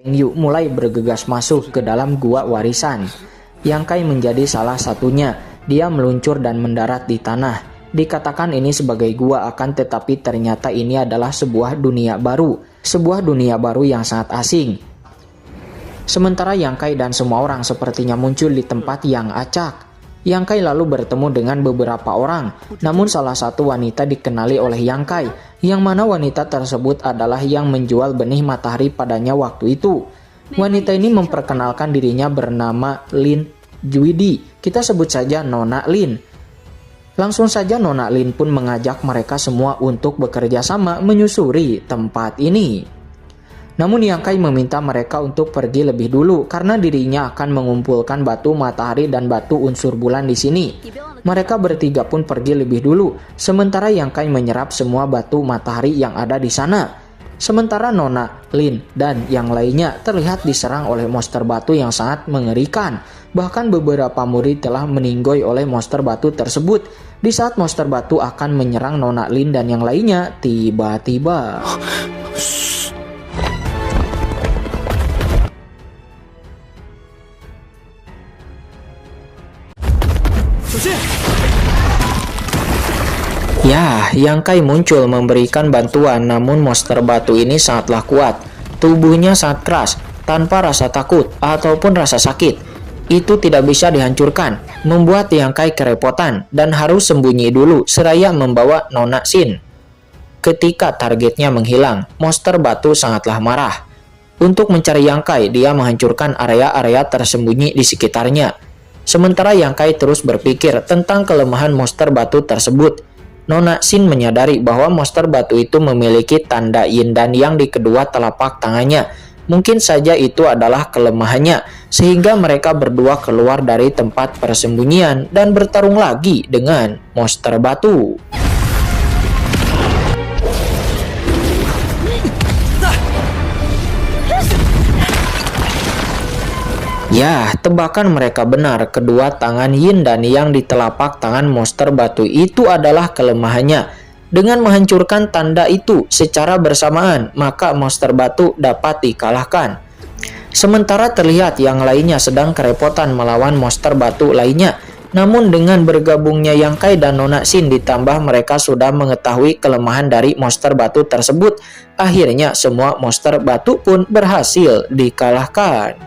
Yu mulai bergegas masuk ke dalam gua warisan. Yang Kai menjadi salah satunya. Dia meluncur dan mendarat di tanah. Dikatakan ini sebagai gua akan tetapi ternyata ini adalah sebuah dunia baru. Sebuah dunia baru yang sangat asing. Sementara Yang Kai dan semua orang sepertinya muncul di tempat yang acak. Yang Kai lalu bertemu dengan beberapa orang. Namun salah satu wanita dikenali oleh Yang Kai. Yang mana wanita tersebut adalah yang menjual benih matahari padanya waktu itu. Wanita ini memperkenalkan dirinya bernama Lin Juidi. Kita sebut saja Nona Lin. Langsung saja Nona Lin pun mengajak mereka semua untuk bekerja sama menyusuri tempat ini. Namun Yang Kai meminta mereka untuk pergi lebih dulu karena dirinya akan mengumpulkan batu matahari dan batu unsur bulan di sini. Mereka bertiga pun pergi lebih dulu, sementara Yang Kai menyerap semua batu matahari yang ada di sana. Sementara Nona Lin dan yang lainnya terlihat diserang oleh monster batu yang sangat mengerikan. Bahkan beberapa murid telah meninggoy oleh monster batu tersebut. Di saat monster batu akan menyerang Nona Lin dan yang lainnya, tiba-tiba ya, Yang Kai muncul memberikan bantuan, namun monster batu ini sangatlah kuat. Tubuhnya sangat keras, tanpa rasa takut ataupun rasa sakit. Itu tidak bisa dihancurkan, membuat Yang Kai kerepotan dan harus sembunyi dulu seraya membawa Nona Sin. Ketika targetnya menghilang, monster batu sangatlah marah. Untuk mencari Yang Kai, dia menghancurkan area-area tersembunyi di sekitarnya. Sementara Yang Kai terus berpikir tentang kelemahan monster batu tersebut. Nona Sin menyadari bahwa monster batu itu memiliki tanda yin dan yang di kedua telapak tangannya. Mungkin saja itu adalah kelemahannya, sehingga mereka berdua keluar dari tempat persembunyian dan bertarung lagi dengan monster batu. Ya, tebakan mereka benar. Kedua tangan yin dan yang di telapak tangan monster batu itu adalah kelemahannya. Dengan menghancurkan tanda itu secara bersamaan, maka monster batu dapat dikalahkan. Sementara terlihat yang lainnya sedang kerepotan melawan monster batu lainnya. Namun dengan bergabungnya Yang Kai dan Nona Sin ditambah mereka sudah mengetahui kelemahan dari monster batu tersebut. Akhirnya semua monster batu pun berhasil dikalahkan.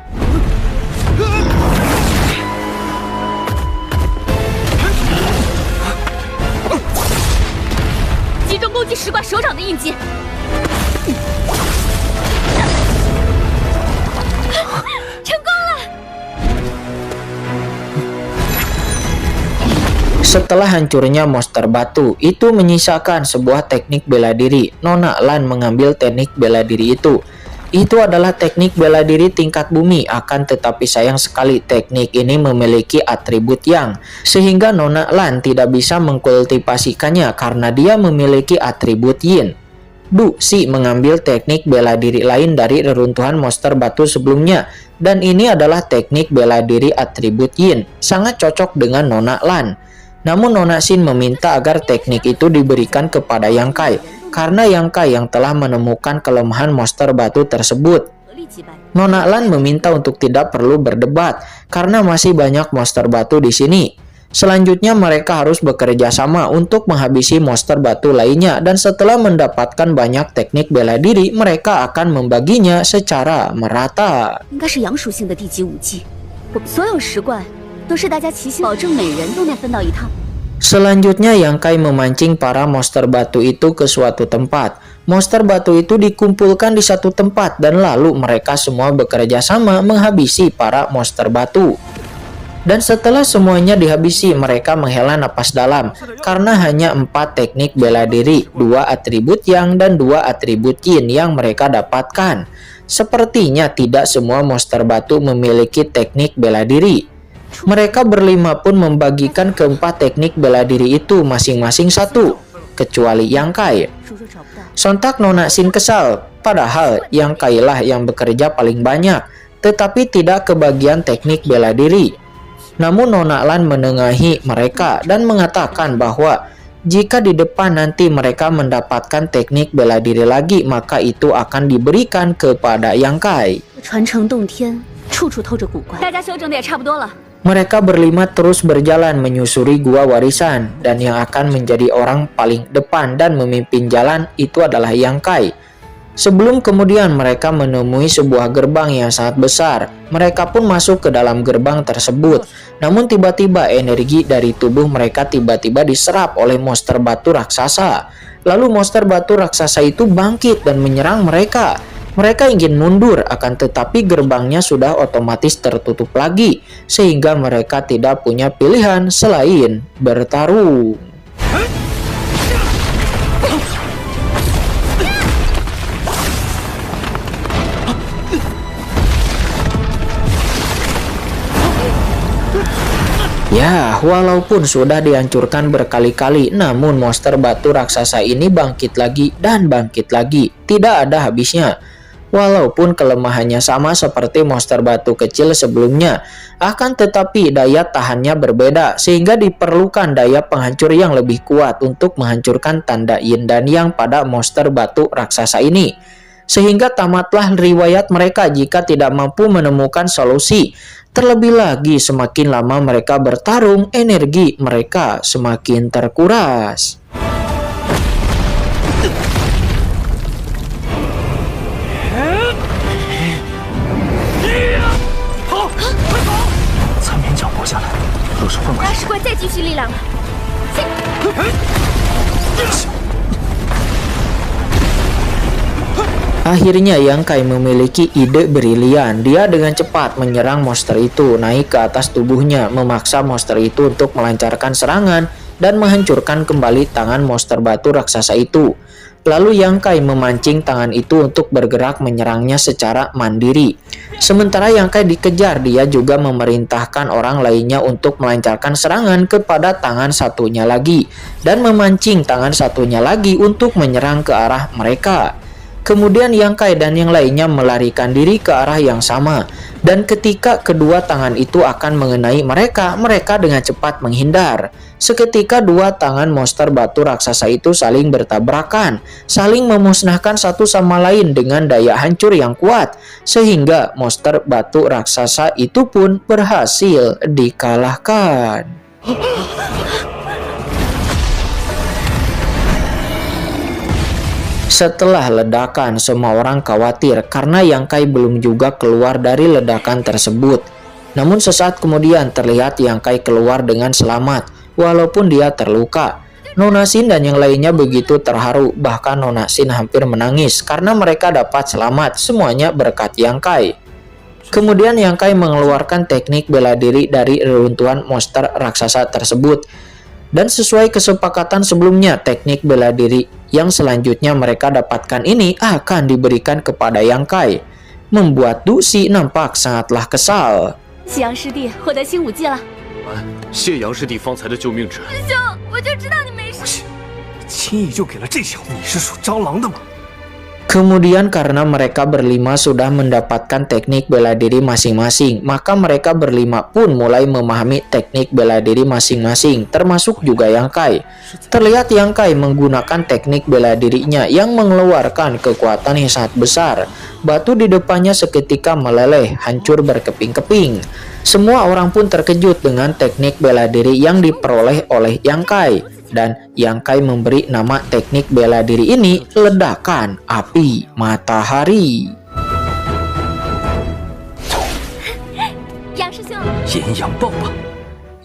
Setelah hancurnya monster batu, itu menyisakan sebuah teknik bela diri. Nona Lan mengambil teknik bela diri itu. Itu adalah teknik bela diri tingkat bumi, akan tetapi sayang sekali teknik ini memiliki atribut yang, sehingga Nona Lan tidak bisa mengkultivasikannya karena dia memiliki atribut yin. Du Si mengambil teknik bela diri lain dari reruntuhan monster batu sebelumnya, dan ini adalah teknik bela diri atribut yin, sangat cocok dengan Nona Lan. Namun Nona Sin meminta agar teknik itu diberikan kepada Yang Kai, karena Yang Kai yang telah menemukan kelemahan monster batu tersebut. Nona Lan meminta untuk tidak perlu berdebat, karena masih banyak monster batu di sini. Selanjutnya mereka harus bekerja sama untuk menghabisi monster batu lainnya, dan setelah mendapatkan banyak teknik bela diri, mereka akan membaginya secara merata. Selanjutnya Yang Kai memancing para monster batu itu ke suatu tempat. Monster batu itu dikumpulkan di satu tempat dan lalu mereka semua bekerja sama menghabisi para monster batu. Dan setelah semuanya dihabisi, mereka menghela napas dalam karena hanya 4 teknik bela diri, 2 atribut yang dan 2 atribut yin yang mereka dapatkan. Sepertinya tidak semua monster batu memiliki teknik bela diri. Mereka berlima pun membagikan keempat teknik bela diri itu masing-masing 1, kecuali Yang Kai. Sontak Nona Sin kesal, padahal Yang Kai lah yang bekerja paling banyak, tetapi tidak kebagian teknik bela diri. Namun Nona Lan menengahi mereka dan mengatakan bahwa Jika di depan nanti mereka mendapatkan teknik bela diri lagi, maka itu akan diberikan kepada Yang Kai. 传承洞天，处处透着古怪。大家休整的也差不多了。 Mereka berlima terus berjalan menyusuri gua warisan, dan yang akan menjadi orang paling depan dan memimpin jalan itu adalah Yang Kai. Sebelum kemudian mereka menemui sebuah gerbang yang sangat besar. Mereka pun masuk ke dalam gerbang tersebut. Namun tiba-tiba energi dari tubuh mereka tiba-tiba diserap oleh monster batu raksasa. Lalu monster batu raksasa itu bangkit dan menyerang mereka. Mereka ingin mundur, akan tetapi gerbangnya sudah otomatis tertutup lagi, sehingga mereka tidak punya pilihan selain bertarung. Ya, walaupun sudah dihancurkan berkali-kali, namun monster batu raksasa ini bangkit lagi dan bangkit lagi. Tidak ada habisnya. Walaupun kelemahannya sama seperti monster batu kecil sebelumnya, akan tetapi daya tahannya berbeda, sehingga diperlukan daya penghancur yang lebih kuat untuk menghancurkan tanda yin dan yang pada monster batu raksasa ini. Sehingga tamatlah riwayat mereka jika tidak mampu menemukan solusi. Terlebih lagi semakin lama mereka bertarung, energi mereka semakin terkuras. Akhirnya Yang Kai memiliki ide brilian. Dia dengan cepat menyerang monster itu, naik ke atas tubuhnya, memaksa monster itu untuk melancarkan serangan dan menghancurkan kembali tangan monster batu raksasa itu. Lalu Yang Kai memancing tangan itu untuk bergerak menyerangnya secara mandiri. Sementara Yang Kai dikejar, dia juga memerintahkan orang lainnya untuk melancarkan serangan kepada tangan satunya lagi dan memancing tangan satunya lagi untuk menyerang ke arah mereka. Kemudian Yang Kai dan yang lainnya melarikan diri ke arah yang sama. Dan ketika kedua tangan itu akan mengenai mereka, mereka dengan cepat menghindar. Seketika dua tangan monster batu raksasa itu saling bertabrakan, saling memusnahkan satu sama lain dengan daya hancur yang kuat. Sehingga monster batu raksasa itu pun berhasil dikalahkan. Setelah ledakan, semua orang khawatir karena Yang Kai belum juga keluar dari ledakan tersebut. Namun sesaat kemudian terlihat Yang Kai keluar dengan selamat, walaupun dia terluka. Nona Xin dan yang lainnya begitu terharu, bahkan Nona Xin hampir menangis karena mereka dapat selamat, semuanya berkat Yang Kai. Kemudian Yang Kai mengeluarkan teknik bela diri dari reruntuhan monster raksasa tersebut. Dan sesuai kesepakatan sebelumnya, teknik bela diri yang selanjutnya mereka dapatkan ini akan diberikan kepada Yang Kai. Membuat Du Xi nampak sangatlah kesal. 夕阳师弟获得新武技了。谢阳师弟方才的救命之恩。师兄，我就知道你没事。轻易就给了这小子，你是属蟑螂的吗？ Kemudian karena mereka berlima sudah mendapatkan teknik bela diri masing-masing, maka mereka berlima pun mulai memahami teknik bela diri masing-masing, termasuk juga Yang Kai. Terlihat Yang Kai menggunakan teknik bela dirinya yang mengeluarkan kekuatan yang sangat besar. Batu di depannya seketika meleleh, hancur berkeping-keping. Semua orang pun terkejut dengan teknik bela diri yang diperoleh oleh Yang Kai. Dan Yang Kai memberi nama teknik bela diri ini ledakan api matahari.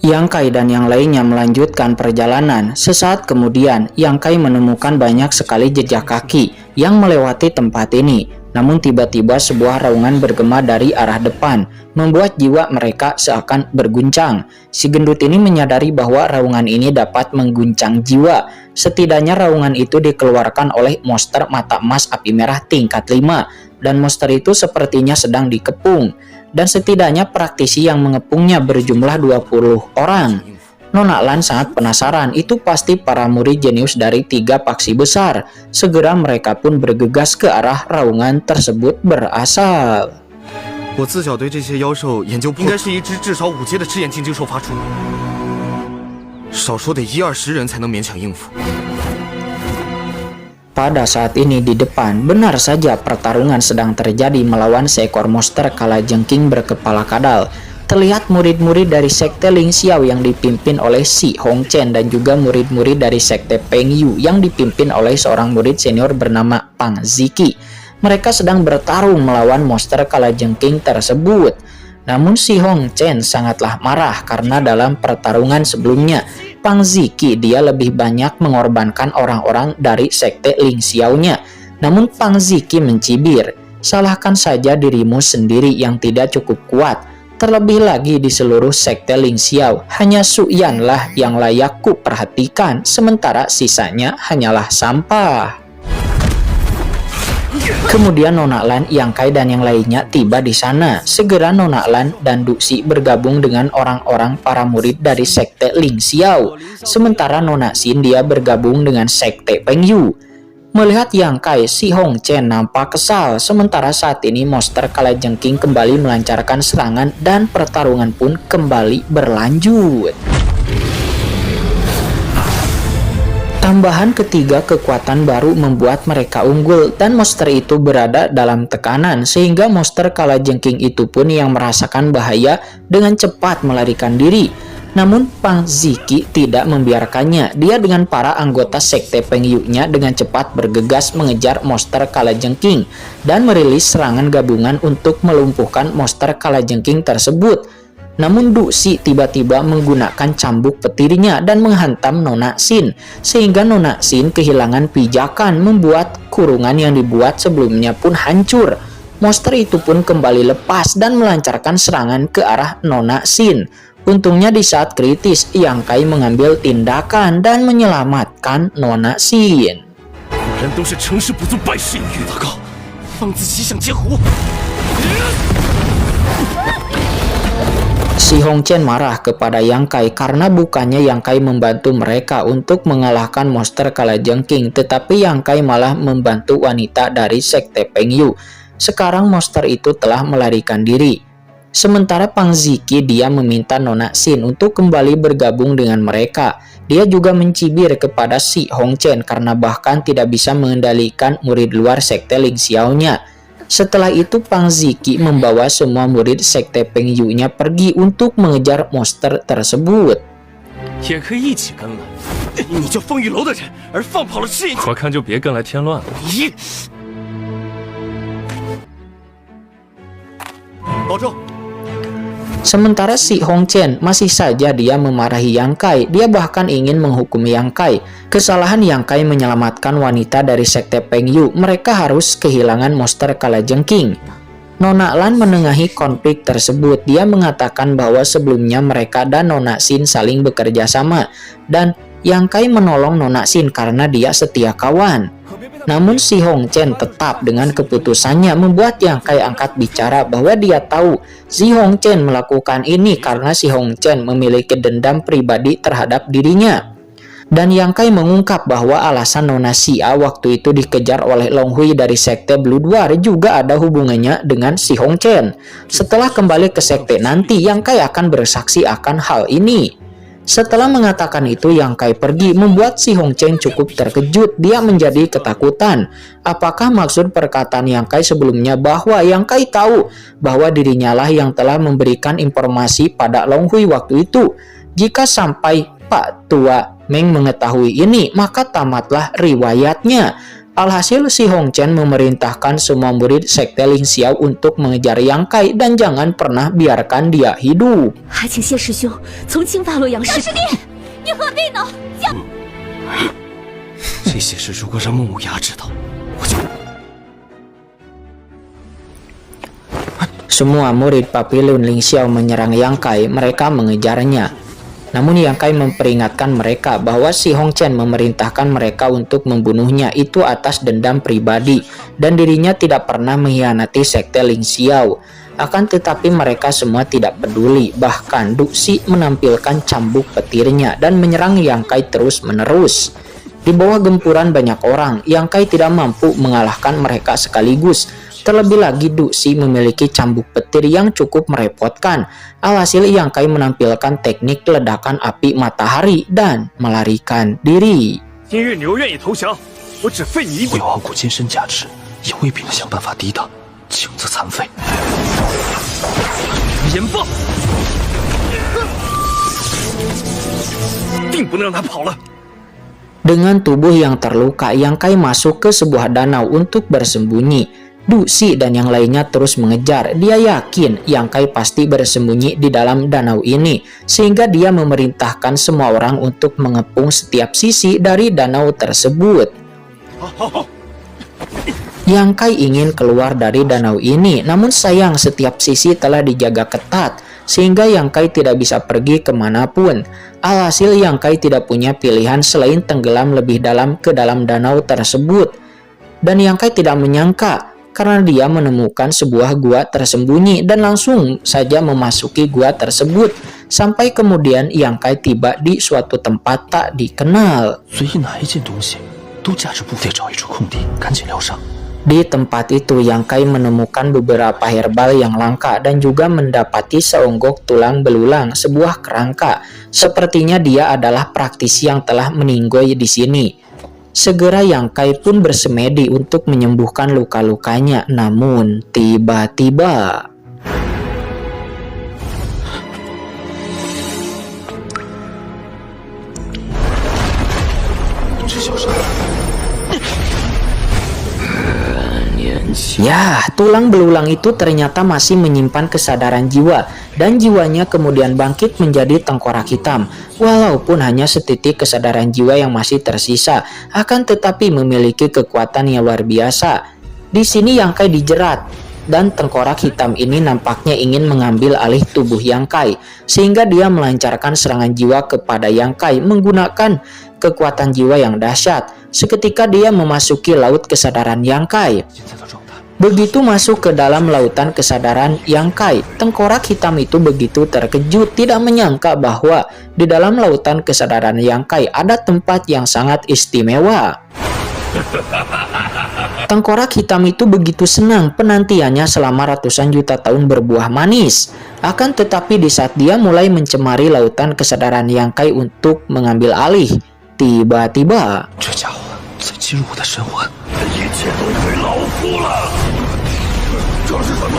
Yang Kai dan yang lainnya melanjutkan perjalanan. Sesaat kemudian Yang Kai menemukan banyak sekali jejak kaki yang melewati tempat ini. Namun tiba-tiba sebuah raungan bergema dari arah depan, membuat jiwa mereka seakan berguncang. Si gendut ini menyadari bahwa raungan ini dapat mengguncang jiwa. Setidaknya raungan itu dikeluarkan oleh monster mata emas api merah tingkat 5, dan monster itu sepertinya sedang dikepung. Dan setidaknya praktisi yang mengepungnya berjumlah 20 orang. Nona Lan sangat penasaran, itu pasti para murid jenius dari 3 paksi besar. Segera mereka pun bergegas ke arah raungan tersebut berasal. 我自小对这些妖兽研究，应该是一只至少5阶的赤焰金睛兽发出。少说得10-20人才能勉强应付。 Pada saat ini di depan, benar saja pertarungan sedang terjadi melawan seekor monster kalajengking berkepala kadal. Terlihat murid-murid dari sekte Ling Xiao yang dipimpin oleh Si Hongchen dan juga murid-murid dari sekte Peng Yu yang dipimpin oleh seorang murid senior bernama Pang Ziki. Mereka sedang bertarung melawan monster kalajengking tersebut. Namun Si Hongchen sangatlah marah karena dalam pertarungan sebelumnya Pang Ziki dia lebih banyak mengorbankan orang-orang dari sekte Ling Xiao-nya. Namun Pang Ziki mencibir, salahkan saja dirimu sendiri yang tidak cukup kuat. Terlebih lagi di seluruh sekte Ling Xiao, hanya Su Yan lah yang layak ku perhatikan, sementara sisanya hanyalah sampah. Kemudian Nona Lan, Yang Kai dan yang lainnya tiba di sana. Segera Nona Lan dan Duxi bergabung dengan orang-orang para murid dari sekte Ling Xiao. Sementara Nona Xin dia bergabung dengan sekte Peng Yu. Melihat Yang Kai, Si Hongchen nampak kesal. Sementara saat ini monster kalajengking kembali melancarkan serangan dan pertarungan pun kembali berlanjut. Tambahan ketiga kekuatan baru membuat mereka unggul dan monster itu berada dalam tekanan sehingga monster kalajengking itu pun yang merasakan bahaya dengan cepat melarikan diri. Namun Pang Ziki tidak membiarkannya. Dia dengan para anggota sekte Peng Yu-nya dengan cepat bergegas mengejar monster kalajengking dan merilis serangan gabungan untuk melumpuhkan monster kalajengking tersebut. Namun Duxi tiba-tiba menggunakan cambuk petirnya dan menghantam Nona Xin, sehingga Nona Xin kehilangan pijakan membuat kurungan yang dibuat sebelumnya pun hancur. Monster itu pun kembali lepas dan melancarkan serangan ke arah Nona Xin. Untungnya di saat kritis, Yang Kai mengambil tindakan dan menyelamatkan Nona Xin. Si Hongchen marah kepada Yang Kai karena bukannya Yang Kai membantu mereka untuk mengalahkan monster kalajengking, tetapi Yang Kai malah membantu wanita dari sekte Peng Yu. Sekarang monster itu telah melarikan diri. Sementara Pang Ziki dia meminta Nona Xin untuk kembali bergabung dengan mereka. Dia juga mencibir kepada Si Hongchen karena bahkan tidak bisa mengendalikan murid luar sekte Ling Xiao-nya. Setelah itu Pang Ziki membawa semua murid sekte Peng Yu-nya pergi untuk mengejar monster tersebut. Sementara Si Hongchen masih saja dia memarahi Yang Kai. Dia bahkan ingin menghukum Yang Kai. Kesalahan Yang Kai menyelamatkan wanita dari sekte Peng Yu. Mereka harus kehilangan monster kalajengking. Nona Lan menengahi konflik tersebut. Dia mengatakan bahwa sebelumnya mereka dan Nona Xin saling bekerja sama. Dan Yang Kai menolong Nona Xin karena dia setia kawan. Namun Si Hongchen tetap dengan keputusannya membuat Yang Kai angkat bicara bahwa dia tahu Si Hongchen melakukan ini karena Si Hongchen memiliki dendam pribadi terhadap dirinya. Dan Yang Kai mengungkap bahwa alasan Nona Xia waktu itu dikejar oleh Long Hui dari sekte Blood War juga ada hubungannya dengan Si Hongchen. Setelah kembali ke sekte nanti, Yang Kai akan bersaksi akan hal ini. Setelah mengatakan itu, Yang Kai pergi membuat Si Hongchen cukup terkejut. Dia menjadi ketakutan. Apakah maksud perkataan Yang Kai sebelumnya bahwa Yang Kai tahu bahwa dirinya lah yang telah memberikan informasi pada Long Hui waktu itu? Jika sampai Pak Tua Meng mengetahui ini, maka tamatlah riwayatnya. Alhasil Si Hongchen memerintahkan semua murid sekte Ling Xiao untuk mengejar Yang Kai dan jangan pernah biarkan dia hidup. Semua murid Papilun Ling Xiao menyerang Yang Kai, mereka mengejarnya. Namun Yang Kai memperingatkan mereka bahwa Si Hongchen memerintahkan mereka untuk membunuhnya itu atas dendam pribadi dan dirinya tidak pernah mengkhianati sekte Ling Xiao. Akan tetapi mereka semua tidak peduli, bahkan Duxi menampilkan cambuk petirnya dan menyerang Yang Kai terus-menerus. Di bawah gempuran banyak orang, Yang Kai tidak mampu mengalahkan mereka sekaligus. Terlebih lagi Duxi memiliki cambuk petir yang cukup merepotkan. Alhasil Yang Kai menampilkan teknik ledakan api matahari dan melarikan diri. 金月牛愿意投降，我只废你一为鬼。王国金身价值，也未必能想办法抵挡，轻则残废。引爆！定不能让他跑了。 Dengan tubuh yang terluka, Yang Kai masuk ke sebuah danau untuk bersembunyi. Duxi dan yang lainnya terus mengejar. Dia yakin Yang Kai pasti bersembunyi di dalam danau ini, sehingga dia memerintahkan semua orang untuk mengepung setiap sisi dari danau tersebut. Yang Kai ingin keluar dari danau ini, namun sayang setiap sisi telah dijaga ketat, sehingga Yang Kai tidak bisa pergi kemanapun. Alhasil Yang Kai tidak punya pilihan selain tenggelam lebih dalam ke dalam danau tersebut. Dan Yang Kai tidak menyangka, karena dia menemukan sebuah gua tersembunyi dan langsung saja memasuki gua tersebut. Sampai kemudian Yang Kai tiba di suatu tempat tak dikenal. 随意哪一件东西都价值不菲，得找一处空地，赶紧疗伤。 Di tempat itu Yang Kai menemukan beberapa herbal yang langka dan juga mendapati seonggok tulang belulang, sebuah kerangka. Sepertinya dia adalah praktisi yang telah meninggoy di sini. Segera Yang Kai pun bersemedi untuk menyembuhkan luka-lukanya, namun tiba-tiba ya, tulang belulang itu ternyata masih menyimpan kesadaran jiwa dan jiwanya kemudian bangkit menjadi tengkorak hitam. Walaupun hanya setitik kesadaran jiwa yang masih tersisa, akan tetapi memiliki kekuatan yang luar biasa. Di sini Yang Kai dijerat dan tengkorak hitam ini nampaknya ingin mengambil alih tubuh Yang Kai, sehingga dia melancarkan serangan jiwa kepada Yang Kai menggunakan kekuatan jiwa yang dahsyat. Seketika dia memasuki laut kesadaran Yang Kai. Begitu masuk ke dalam lautan kesadaran Yang Kai, tengkorak hitam itu begitu terkejut, tidak menyangka bahwa di dalam lautan kesadaran Yang Kai ada tempat yang sangat istimewa. Tengkorak hitam itu begitu senang, penantiannya selama ratusan juta tahun berbuah manis. Akan tetapi di saat dia mulai mencemari lautan kesadaran Yang Kai untuk mengambil alih, tiba-tiba 这家伙在侵入我的神魂，一切都归老夫了。这是什么？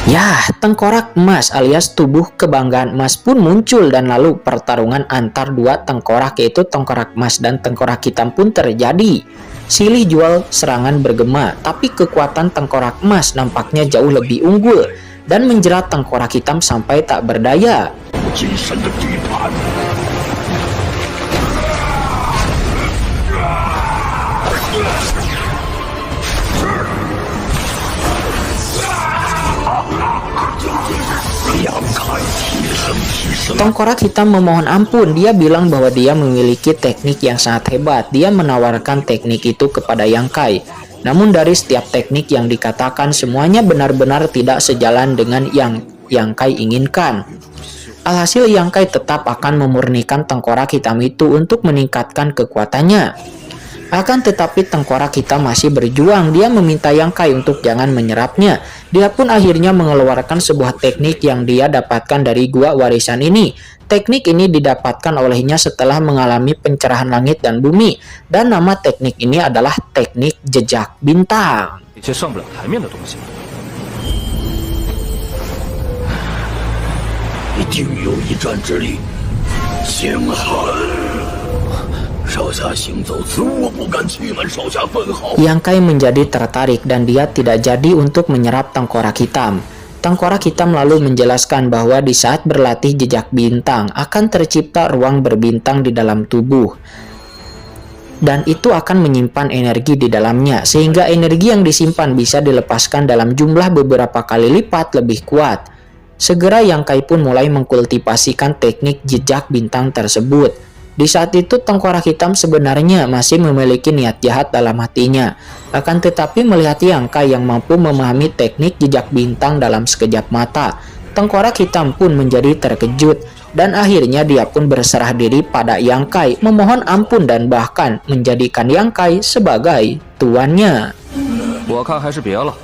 ya, tengkorak emas alias tubuh kebanggaan emas pun muncul dan lalu pertarungan antar dua tengkorak yaitu tengkorak emas dan tengkorak hitam pun terjadi. Silih jual serangan bergema, tapi kekuatan tengkorak emas nampaknya jauh lebih unggul dan menjerat tengkorak hitam sampai tak berdaya. 金神的地盘。 Tengkorak hitam memohon ampun. Dia bilang bahwa dia memiliki teknik yang sangat hebat. Dia menawarkan teknik itu kepada Yang Kai. Namun dari setiap teknik yang dikatakan semuanya benar-benar tidak sejalan dengan yang Yang Kai inginkan. Alhasil Yang Kai tetap akan memurnikan tengkorak hitam itu untuk meningkatkan kekuatannya. Akan tetapi tengkorak hitam masih berjuang. Dia meminta Yang Kai untuk jangan menyerapnya. Dia pun akhirnya mengeluarkan sebuah teknik yang dia dapatkan dari gua warisan ini. Teknik ini didapatkan olehnya setelah mengalami pencerahan langit dan bumi. Dan nama teknik ini adalah teknik jejak bintang. 一些上不了台面的东西。 一定有一战之力，星寒。少侠行走，此物不敢欺瞒少侠分毫。 Yang Kai menjadi tertarik dan dia tidak jadi untuk menyerap tengkorak hitam. Tengkorak hitam lalu menjelaskan bahwa di saat berlatih jejak bintang akan tercipta ruang berbintang di dalam tubuh. Dan itu akan menyimpan energi di dalamnya, sehingga energi yang disimpan bisa dilepaskan dalam jumlah beberapa kali lipat lebih kuat. Segera Yang Kai pun mulai mengkultivasikan teknik jejak bintang tersebut. Di saat itu tengkorak hitam sebenarnya masih memiliki niat jahat dalam hatinya. Akan tetapi melihat Yang Kai yang mampu memahami teknik jejak bintang dalam sekejap mata, tengkorak hitam pun menjadi terkejut. Dan akhirnya dia pun berserah diri pada Yang Kai, memohon ampun dan bahkan menjadikan Yang Kai sebagai tuannya. 我看还是别了。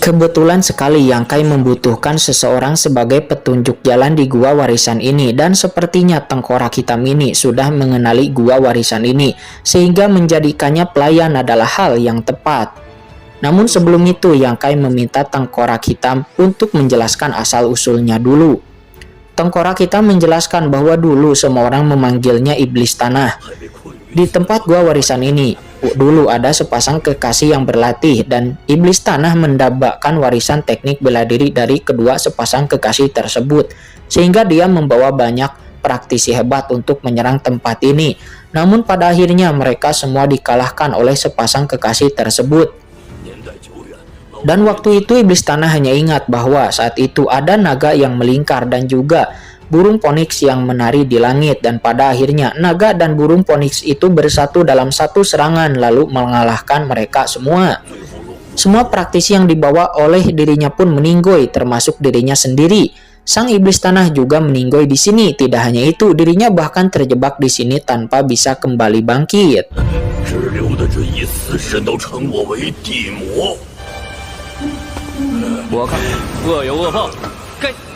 Kebetulan sekali Yang Kai membutuhkan seseorang sebagai petunjuk jalan di gua warisan ini, dan sepertinya tengkorak hitam ini sudah mengenali gua warisan ini sehingga menjadikannya pelayan adalah hal yang tepat. Namun sebelum itu Yang Kai meminta tengkorak hitam untuk menjelaskan asal-usulnya dulu. Tengkorak hitam menjelaskan bahwa dulu semua orang memanggilnya iblis tanah. Di tempat gua warisan ini, dulu ada sepasang kekasih yang berlatih, dan iblis tanah mendapatkan warisan teknik bela diri dari kedua sepasang kekasih tersebut, sehingga dia membawa banyak praktisi hebat untuk menyerang tempat ini. Namun pada akhirnya mereka semua dikalahkan oleh sepasang kekasih tersebut. Dan waktu itu iblis tanah hanya ingat bahwa saat itu ada naga yang melingkar dan juga burung phoenix yang menari di langit, dan pada akhirnya naga dan burung phoenix itu bersatu dalam satu serangan lalu mengalahkan mereka semua. Semua praktisi yang dibawa oleh dirinya pun meninggoy, termasuk dirinya sendiri. Sang iblis tanah juga meninggoy di sini. Tidak hanya itu, dirinya bahkan terjebak di sini tanpa bisa kembali bangkit.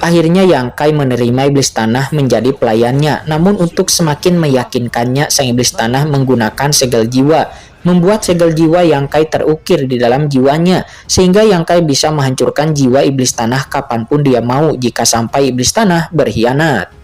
Akhirnya Yang Kai menerima iblis tanah menjadi pelayannya. Namun untuk semakin meyakinkannya, sang iblis tanah menggunakan segel jiwa, membuat segel jiwa Yang Kai terukir di dalam jiwanya, sehingga Yang Kai bisa menghancurkan jiwa iblis tanah kapanpun dia mau jika sampai iblis tanah berkhianat.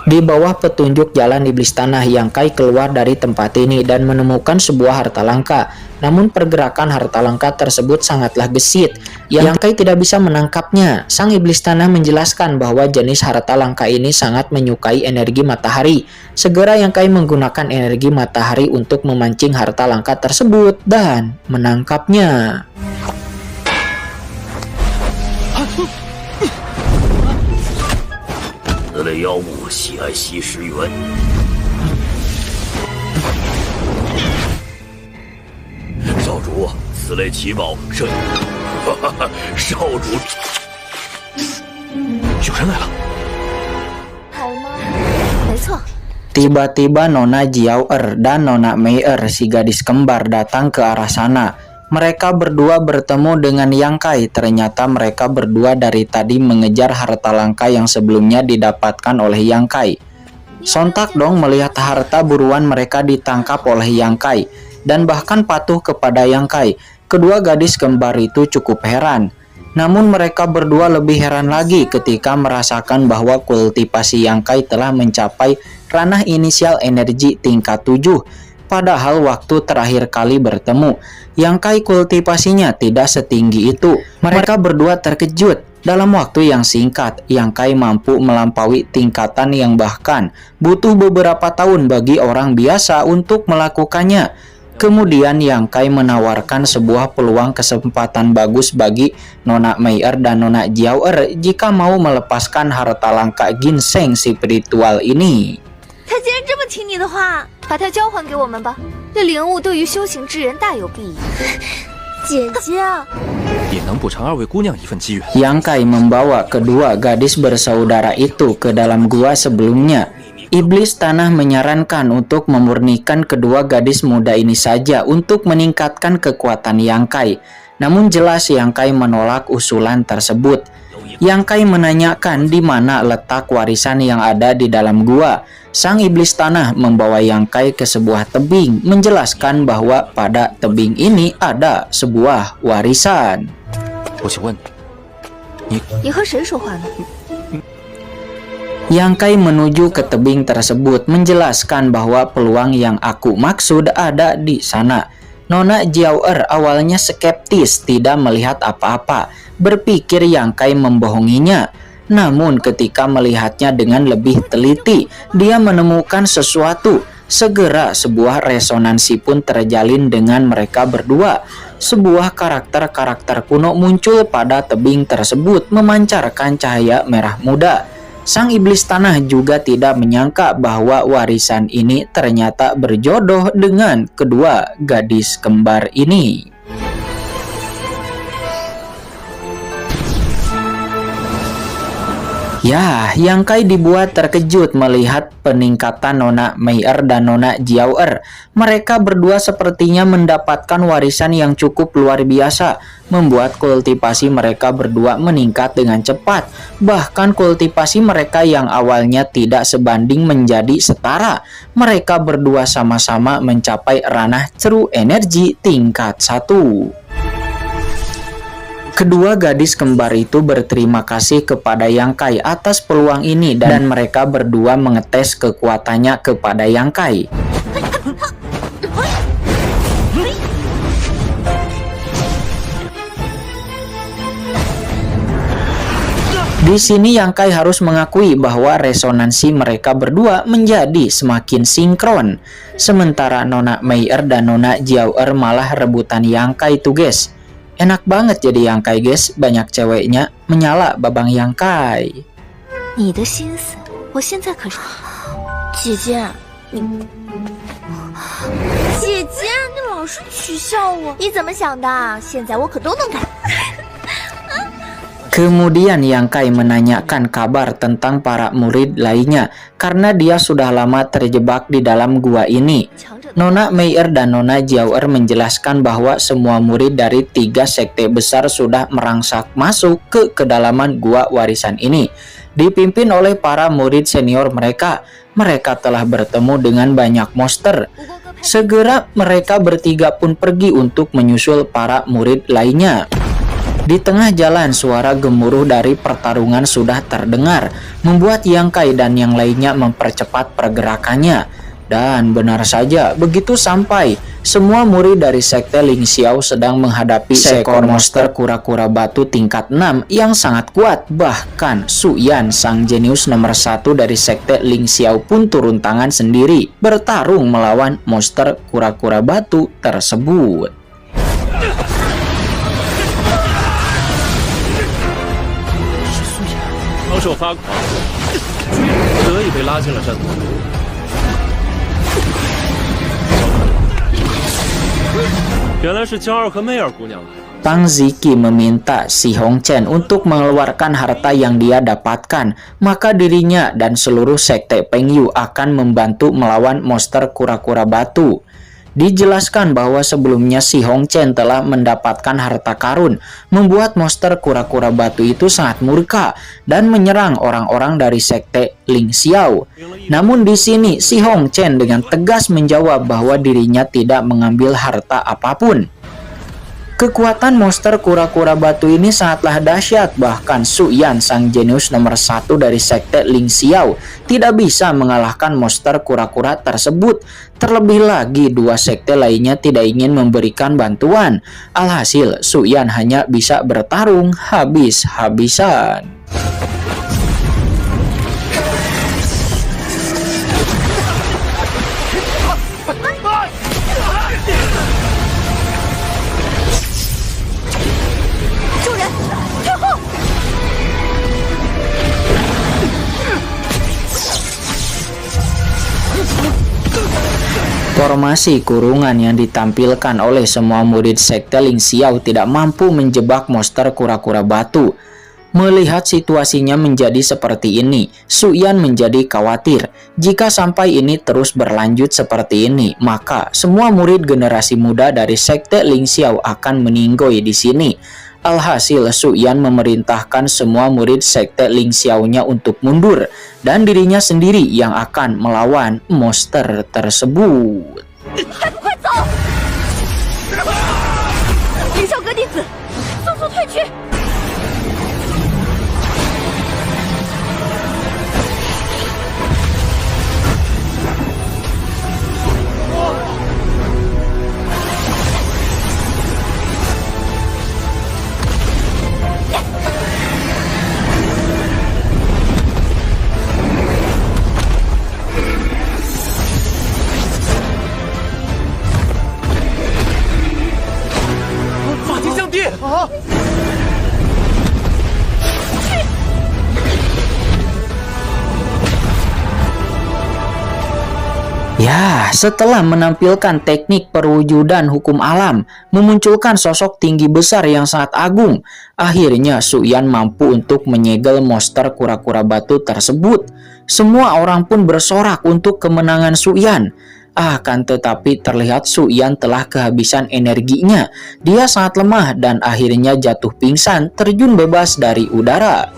Di bawah petunjuk jalan iblis tanah, Yang Kai keluar dari tempat ini dan menemukan sebuah harta langka. Namun pergerakan harta langka tersebut sangatlah gesit. Yang Kai tidak bisa menangkapnya. Sang iblis tanah menjelaskan bahwa jenis harta langka ini sangat menyukai energi matahari. Segera Yang Kai menggunakan energi matahari untuk memancing harta langka tersebut dan menangkapnya. Tiba-tiba Nona Jiao-er dan Nona Mei-er, si gadis kembar, datang ke arah sana. Mereka berdua bertemu dengan Yang Kai. Ternyata mereka berdua dari tadi mengejar harta langka yang sebelumnya didapatkan oleh Yang Kai. Sontak dong melihat harta buruan mereka ditangkap oleh Yang Kai dan bahkan patuh kepada Yang Kai. Kedua gadis kembar itu cukup heran. Namun mereka berdua lebih heran lagi ketika merasakan bahwa kultivasi Yang Kai telah mencapai ranah inisial energi tingkat 7. Padahal waktu terakhir kali bertemu, Yang Kai kultivasinya tidak setinggi itu. Mereka berdua terkejut. Dalam waktu yang singkat, Yang Kai mampu melampaui tingkatan yang bahkan butuh beberapa tahun bagi orang biasa untuk melakukannya. Kemudian Yang Kai menawarkan sebuah peluang kesempatan bagus bagi Nona Mei-er dan Nona Jiao-er jika mau melepaskan harta langka ginseng spiritual ini. 他既然这么听你的话，把它交还给我们吧。这灵物对于修行之人大有裨益。姐姐，也能补偿二位姑娘一份机缘。 Yang Kai membawa kedua gadis bersaudara itu ke dalam gua sebelumnya. Iblis tanah menyarankan untuk memurnikan kedua gadis muda ini saja untuk meningkatkan kekuatan Yang Kai. Namun jelas Yang Kai menolak usulan tersebut. Yang Kai menanyakan di mana letak warisan yang ada di dalam gua. Sang iblis tanah membawa Yang Kai ke sebuah tebing, menjelaskan bahwa pada tebing ini ada sebuah warisan. 我请问你，你和谁说话呢？ Yang Kai menuju ke tebing tersebut, menjelaskan bahwa peluang yang aku maksud ada di sana. Nona Jiao-er awalnya skeptis, tidak melihat apa-apa, berpikir Yang Kai membohonginya. Namun ketika melihatnya dengan lebih teliti, dia menemukan sesuatu. Segera sebuah resonansi pun terjalin dengan mereka berdua. Sebuah karakter-karakter kuno muncul pada tebing tersebut, memancarkan cahaya merah muda. Sang iblis tanah juga tidak menyangka bahwa warisan ini ternyata berjodoh dengan kedua gadis kembar ini. Ya, Yang Kai dibuat terkejut melihat peningkatan Nona Mei'er dan Nona Jiao'er. Mereka berdua sepertinya mendapatkan warisan yang cukup luar biasa, membuat kultivasi mereka berdua meningkat dengan cepat. Bahkan kultivasi mereka yang awalnya tidak sebanding menjadi setara. Mereka berdua sama-sama mencapai ranah True Energy tingkat 1. Kedua gadis kembar itu berterima kasih kepada Yang Kai atas peluang ini dan mereka berdua mengetes kekuatannya kepada Yang Kai. Di sini Yang Kai harus mengakui bahwa resonansi mereka berdua menjadi semakin sinkron. Sementara Nona Mei'er dan Nona Jiao'er malah rebutan Yang Kai tuh guys. Enak banget jadi Yang Kai guys, banyak ceweknya menyala babang Yang Kai. 你的心思，我现在可是……姐姐，姐姐，你老是取笑我，你怎么想的？现在我可都能改。 Kemudian Yang Kai menanyakan kabar tentang para murid lainnya karena dia sudah lama terjebak di dalam gua ini. Nona Mei'er dan Nona Jiao'er menjelaskan bahwa semua murid dari 3 sekte besar sudah merangsak masuk ke kedalaman gua warisan ini. Dipimpin oleh para murid senior mereka, mereka telah bertemu dengan banyak monster. Segera mereka bertiga pun pergi untuk menyusul para murid lainnya. Di tengah jalan, suara gemuruh dari pertarungan sudah terdengar, membuat Yang Kai dan yang lainnya mempercepat pergerakannya. Dan benar saja, begitu sampai, semua murid dari sekte Ling Xiao sedang menghadapi seekor monster kura-kura batu tingkat 6 yang sangat kuat. Bahkan Su Yan, sang jenius nomor 1 dari sekte Ling Xiao pun turun tangan sendiri, bertarung melawan monster kura-kura batu tersebut. Tang Ziki meminta si Hong Chen untuk mengeluarkan harta yang dia dapatkan, maka dirinya dan seluruh sekte Peng Yu akan membantu melawan monster kura-kura batu. Dijelaskan bahwa sebelumnya si Hong Chen telah mendapatkan harta karun, membuat monster kura-kura batu itu sangat murka dan menyerang orang-orang dari sekte Ling Xiao. Namun di sini si Hong Chen dengan tegas menjawab bahwa dirinya tidak mengambil harta apapun. Kekuatan monster kura-kura batu ini sangatlah dahsyat, bahkan Su Yan, sang jenius nomor 1 dari sekte Ling Xiao, tidak bisa mengalahkan monster kura-kura tersebut. Terlebih lagi, 2 sekte lainnya tidak ingin memberikan bantuan. Alhasil, Su Yan hanya bisa bertarung habis-habisan. Formasi kurungan yang ditampilkan oleh semua murid sekte Ling Xiao tidak mampu menjebak monster kura-kura batu. Melihat situasinya menjadi seperti ini, Su Yan menjadi khawatir. Jika sampai ini terus berlanjut seperti ini, maka semua murid generasi muda dari sekte Ling Xiao akan meninggoy di sini. Alhasil, Su Yan memerintahkan semua murid sekte Ling Xiao-nya untuk mundur, dan dirinya sendiri yang akan melawan monster tersebut. Ya, setelah menampilkan teknik perwujudan hukum alam, memunculkan sosok tinggi besar yang sangat agung, akhirnya Su Yan mampu untuk menyegel monster kura-kura batu tersebut. Semua orang pun bersorak untuk kemenangan Su Yan. Akan tetapi terlihat Su Yan telah kehabisan energinya. Dia sangat lemah dan akhirnya jatuh pingsan, terjun bebas dari udara.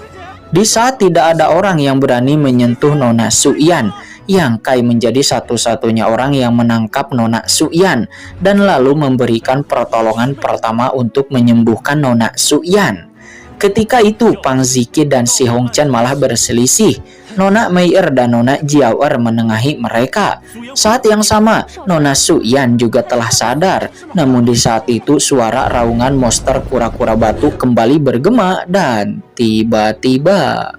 Di saat tidak ada orang yang berani menyentuh Nona Su Yan, Yang Kai menjadi satu-satunya orang yang menangkap Nona Su Yan dan lalu memberikan pertolongan pertama untuk menyembuhkan Nona Su Yan. Ketika itu Pang Ziqi dan Si Hongchen malah berselisih. Nona Meier dan Nona Jiaoer menengahi mereka. Saat yang sama, Nona Su Yan juga telah sadar. Namun di saat itu suara raungan monster kura-kura batu kembali bergema dan tiba-tiba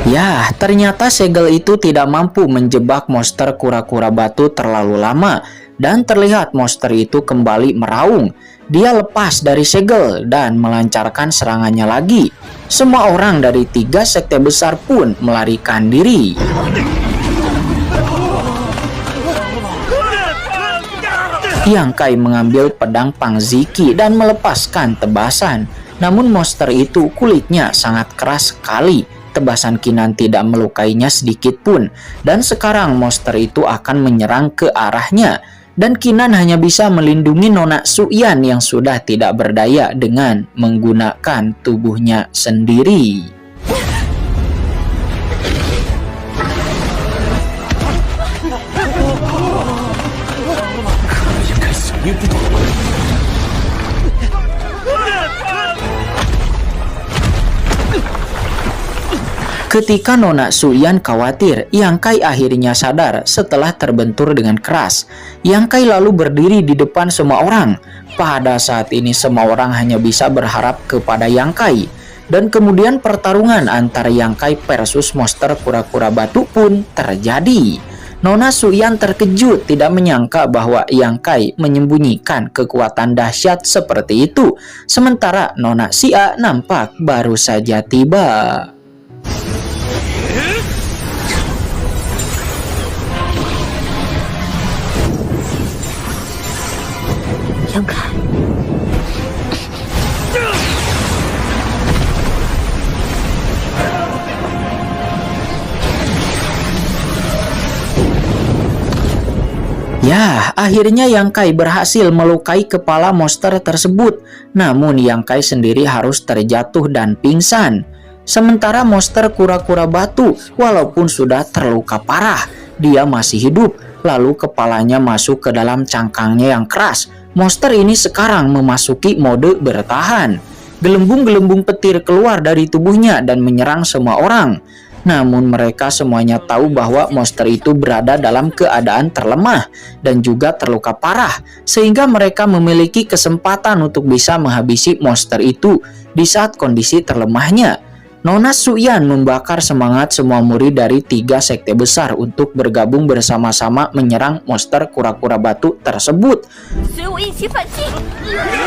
ya, ternyata segel itu tidak mampu menjebak monster kura-kura batu terlalu lama dan terlihat monster itu kembali meraung. Dia lepas dari segel dan melancarkan serangannya lagi. Semua orang dari 3 sekte besar pun melarikan diri. Yang Kai mengambil pedang Pang Ziqi dan melepaskan tebasan. Namun monster itu kulitnya sangat keras sekali. Tebasan Qinan tidak melukainya sedikit pun, dan sekarang monster itu akan menyerang ke arahnya, dan Qinan hanya bisa melindungi Nona Su Yan yang sudah tidak berdaya dengan menggunakan tubuhnya sendiri. Ketika Nona Su Yan khawatir, Yang Kai akhirnya sadar setelah terbentur dengan keras. Yang Kai lalu berdiri di depan semua orang. Pada saat ini semua orang hanya bisa berharap kepada Yang Kai. Dan kemudian pertarungan antara Yang Kai versus monster kura-kura batu pun terjadi. Nona Su Yan terkejut tidak menyangka bahwa Yang Kai menyembunyikan kekuatan dahsyat seperti itu. Sementara Nona Xia nampak baru saja tiba. Yang Kai, ya, akhirnya Yang Kai berhasil melukai kepala monster tersebut. Namun Yang Kai sendiri harus terjatuh dan pingsan. Sementara monster kura-kura batu walaupun sudah terluka parah, dia masih hidup. Lalu kepalanya masuk ke dalam cangkangnya yang keras. Monster ini sekarang memasuki mode bertahan. Gelembung-gelembung petir keluar dari tubuhnya dan menyerang semua orang. Namun mereka semuanya tahu bahwa monster itu berada dalam keadaan terlemah dan juga terluka parah, sehingga mereka memiliki kesempatan untuk bisa menghabisi monster itu di saat kondisi terlemahnya. Nona Su Yan membakar semangat semua murid dari 3 sekte besar untuk bergabung bersama-sama menyerang monster kura-kura batu tersebut.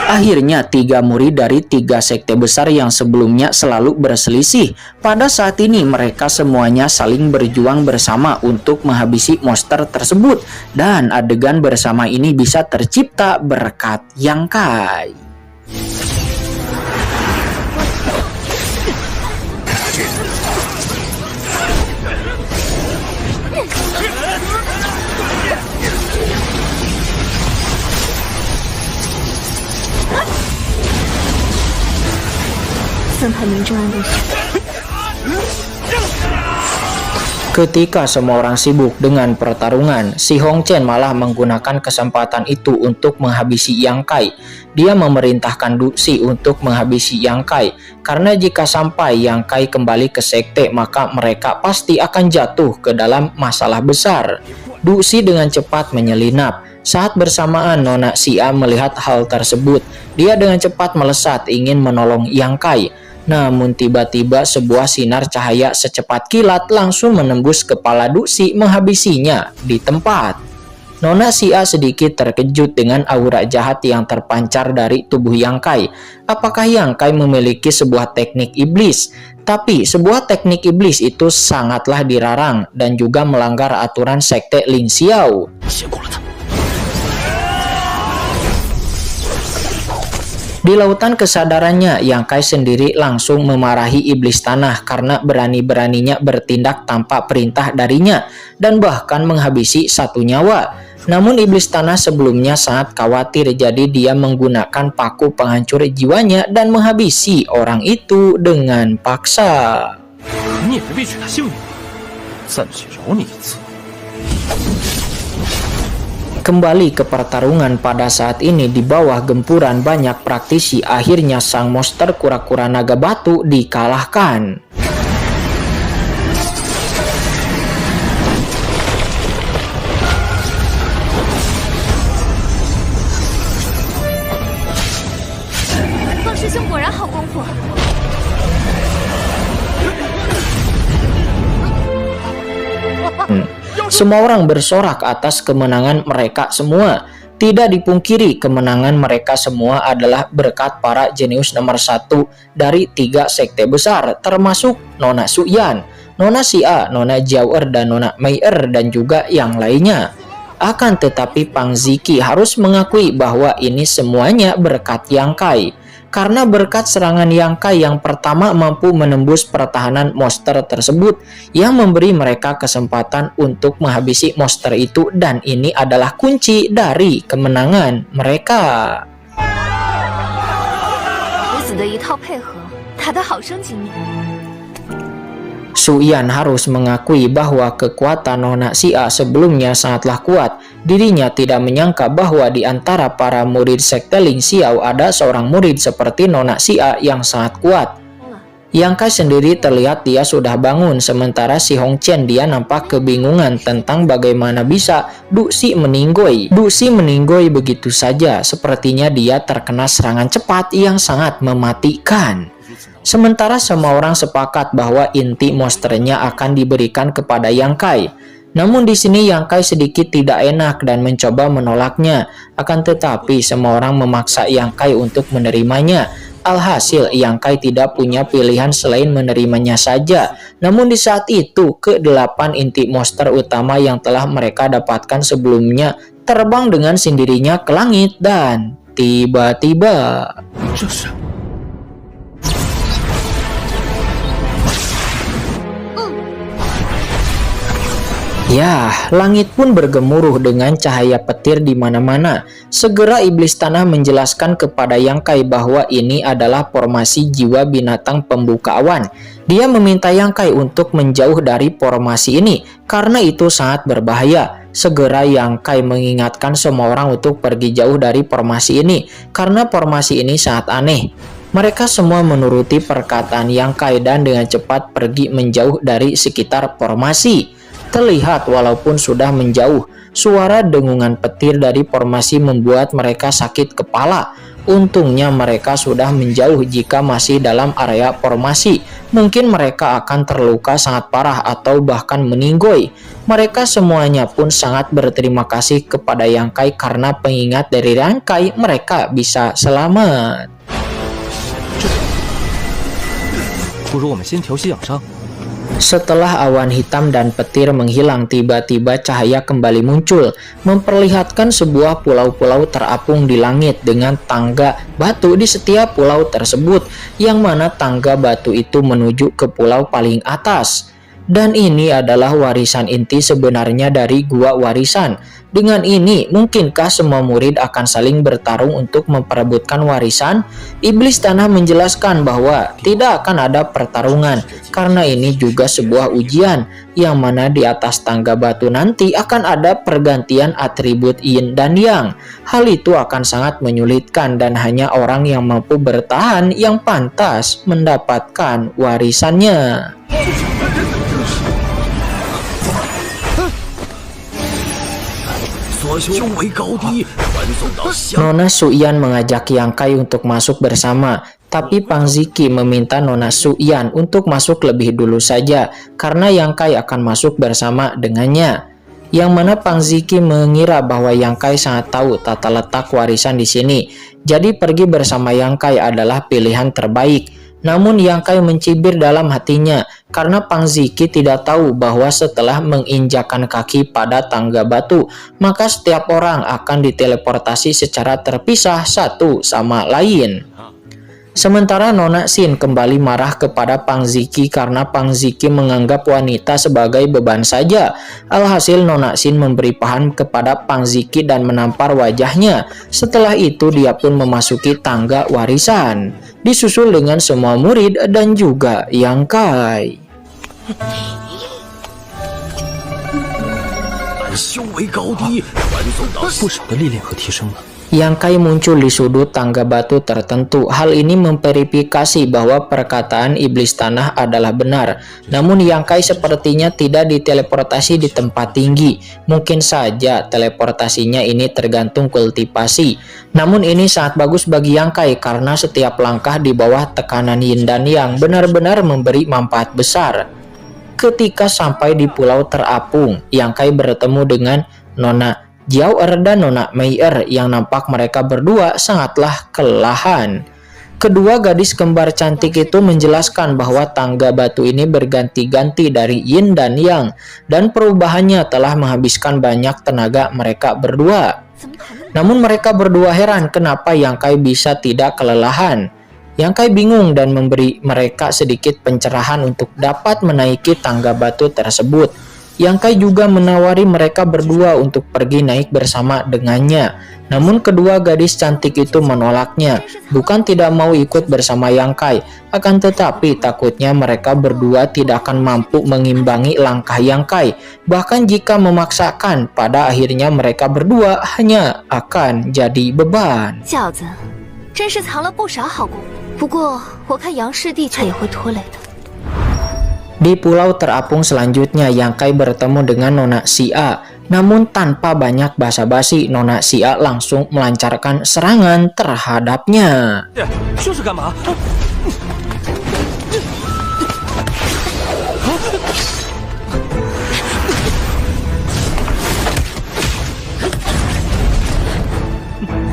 Akhirnya 3 murid dari 3 sekte besar yang sebelumnya selalu berselisih, pada saat ini mereka semuanya saling berjuang bersama untuk menghabisi monster tersebut, dan adegan bersama ini bisa tercipta berkat Yang Kai. Ketika semua orang sibuk dengan pertarungan, Si Hongchen malah menggunakan kesempatan itu untuk menghabisi Yang Kai. Dia memerintahkan Duxi untuk menghabisi Yang Kai, karena jika sampai Yang Kai kembali ke sekte, maka mereka pasti akan jatuh ke dalam masalah besar. Duxi dengan cepat menyelinap. Saat bersamaan Nona Xia melihat hal tersebut, dia dengan cepat melesat ingin menolong Yang Kai. Namun tiba-tiba sebuah sinar cahaya secepat kilat langsung menembus kepala Duxi, menghabisinya di tempat. Nona Xia sedikit terkejut dengan aura jahat yang terpancar dari tubuh Yang Kai. Apakah Yang Kai memiliki sebuah teknik iblis? Tapi sebuah teknik iblis itu sangatlah dilarang dan juga melanggar aturan sekte Ling Xiao. Di lautan kesadarannya, Yang Kai sendiri langsung memarahi iblis tanah karena berani-beraninya bertindak tanpa perintah darinya dan bahkan menghabisi satu nyawa. Namun iblis tanah sebelumnya sangat khawatir, jadi dia menggunakan paku penghancur jiwanya dan menghabisi orang itu dengan paksa. Kembali ke pertarungan pada saat ini, di bawah gempuran banyak praktisi, akhirnya sang monster kura-kura naga batu dikalahkan. Semua orang bersorak atas kemenangan mereka semua. Tidak dipungkiri, kemenangan mereka semua adalah berkat para jenius nomor 1 dari 3 sekte besar, termasuk Nona Suyan, Nona Xia, Nona Jiaoer, dan Nona Mei'er, dan juga yang lainnya. Akan tetapi Pang Ziki harus mengakui bahwa ini semuanya berkat Yang Kai. Karena berkat serangan Yang Kai yang pertama mampu menembus pertahanan monster tersebut yang memberi mereka kesempatan untuk menghabisi monster itu, dan ini adalah kunci dari kemenangan mereka. Suyan harus mengakui bahwa kekuatan Nona Xia sebelumnya sangatlah kuat. Dirinya tidak menyangka bahwa di antara para murid sekte Ling Xiao ada seorang murid seperti Nona Xia yang sangat kuat. Yang Kai sendiri terlihat dia sudah bangun, sementara si Hong Chen dia nampak kebingungan tentang bagaimana bisa Du Xi meninggoy. Du Xi meninggoy begitu saja, sepertinya dia terkena serangan cepat yang sangat mematikan. Sementara semua orang sepakat bahwa inti monsternya akan diberikan kepada Yang Kai. Namun di sini Yang Kai sedikit tidak enak dan mencoba menolaknya. Akan tetapi semua orang memaksa Yang Kai untuk menerimanya. Alhasil Yang Kai tidak punya pilihan selain menerimanya saja. Namun di saat itu ke-8 inti monster utama yang telah mereka dapatkan sebelumnya terbang dengan sendirinya ke langit dan tiba-tiba ya, langit pun bergemuruh dengan cahaya petir di mana-mana. Segera iblis tanah menjelaskan kepada Yang Kai bahwa ini adalah formasi jiwa binatang pembuka awan. Dia meminta Yang Kai untuk menjauh dari formasi ini karena itu sangat berbahaya. Segera Yang Kai mengingatkan semua orang untuk pergi jauh dari formasi ini karena formasi ini sangat aneh. Mereka semua menuruti perkataan Yang Kai dan dengan cepat pergi menjauh dari sekitar formasi. Terlihat walaupun sudah menjauh, suara dengungan petir dari formasi membuat mereka sakit kepala. Untungnya mereka sudah menjauh. Jika masih dalam area formasi, mungkin mereka akan terluka sangat parah atau bahkan meninggoy. Mereka semuanya pun sangat berterima kasih kepada Yang Kai karena pengingat dari Yang Kai mereka bisa selamat. Setelah awan hitam dan petir menghilang, tiba-tiba cahaya kembali muncul, memperlihatkan sebuah pulau-pulau terapung di langit dengan tangga batu di setiap pulau tersebut, yang mana tangga batu itu menuju ke pulau paling atas. Dan ini adalah warisan inti sebenarnya dari gua warisan. Dengan ini, mungkinkah semua murid akan saling bertarung untuk memperebutkan warisan? Iblis tanah menjelaskan bahwa tidak akan ada pertarungan, karena ini juga sebuah ujian, yang mana di atas tangga batu nanti akan ada pergantian atribut yin dan yang. Hal itu akan sangat menyulitkan dan hanya orang yang mampu bertahan yang pantas mendapatkan warisannya. Nona Suyan mengajak Yang Kai untuk masuk bersama, tapi Pang Ziki meminta Nona Suyan untuk masuk lebih dulu saja karena Yang Kai akan masuk bersama dengannya. Yang mana Pang Ziki mengira bahwa Yang Kai sangat tahu tata letak warisan di sini. Jadi pergi bersama Yang Kai adalah pilihan terbaik. Namun Yang Kai mencibir dalam hatinya karena Pang Ziki tidak tahu bahwa setelah menginjakan kaki pada tangga batu, maka setiap orang akan diteleportasi secara terpisah satu sama lain. Sementara Nona Xin kembali marah kepada Pang Ziki karena Pang Ziki menganggap wanita sebagai beban saja. Alhasil Nona Xin memberi paham kepada Pang Ziki dan menampar wajahnya. Setelah itu dia pun memasuki tangga warisan, disusul dengan semua murid dan juga Yang Kai. 修为高低传送到不少的历练和提升了。 Yang Kai muncul di sudut tangga batu tertentu. Hal ini memverifikasi bahwa perkataan iblis tanah adalah benar. Namun Yang Kai sepertinya tidak diteleportasi di tempat tinggi. Mungkin saja teleportasinya ini tergantung kultivasi. Namun ini sangat bagus bagi Yang Kai karena setiap langkah di bawah tekanan yin dan yang benar-benar memberi manfaat besar. Ketika sampai di pulau terapung, Yang Kai bertemu dengan Nona Jiao dan Nona Meier yang nampak mereka berdua sangatlah kelelahan. Kedua gadis kembar cantik itu menjelaskan bahwa tangga batu ini berganti-ganti dari yin dan yang, dan perubahannya telah menghabiskan banyak tenaga mereka berdua. Namun mereka berdua heran kenapa Yang Kai bisa tidak kelelahan. Yang Kai bingung dan memberi mereka sedikit pencerahan untuk dapat menaiki tangga batu tersebut. Yang Kai juga menawari mereka berdua untuk pergi naik bersama dengannya. Namun kedua gadis cantik itu menolaknya. Bukan tidak mau ikut bersama Yang Kai, akan tetapi takutnya mereka berdua tidak akan mampu mengimbangi langkah Yang Kai. Bahkan jika memaksakan, pada akhirnya mereka berdua hanya akan jadi beban. 小子，真是藏了不少好功夫。不过我看杨师弟却也会拖累的。 Di pulau terapung selanjutnya, Yang Kai bertemu dengan Nona Xia. Namun tanpa banyak basa-basi, Nona Xia langsung melancarkan serangan terhadapnya. 这是干嘛？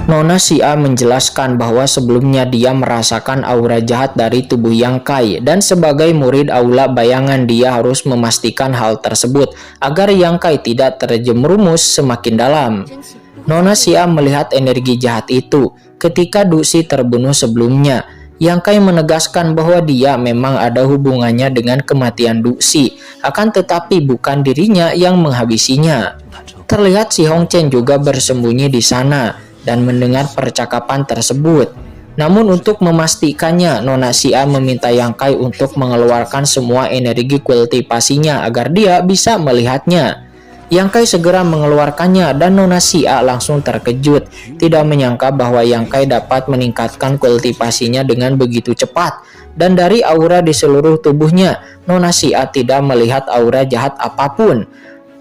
Nona Xia menjelaskan bahwa sebelumnya dia merasakan aura jahat dari tubuh Yang Kai, dan sebagai murid aula bayangan dia harus memastikan hal tersebut agar Yang Kai tidak terjerumus semakin dalam. Nona Xia melihat energi jahat itu ketika Duxi terbunuh sebelumnya. Yang Kai menegaskan bahwa dia memang ada hubungannya dengan kematian Duxi, akan tetapi bukan dirinya yang menghabisinya. Terlihat si Hong Chen juga bersembunyi di sana dan mendengar percakapan tersebut. Namun untuk memastikannya, Nona Xia meminta Yang Kai untuk mengeluarkan semua energi kultivasinya agar dia bisa melihatnya. Yang Kai segera mengeluarkannya dan Nona Xia langsung terkejut, tidak menyangka bahwa Yang Kai dapat meningkatkan kultivasinya dengan begitu cepat. Dan dari aura di seluruh tubuhnya, Nona Xia tidak melihat aura jahat apapun.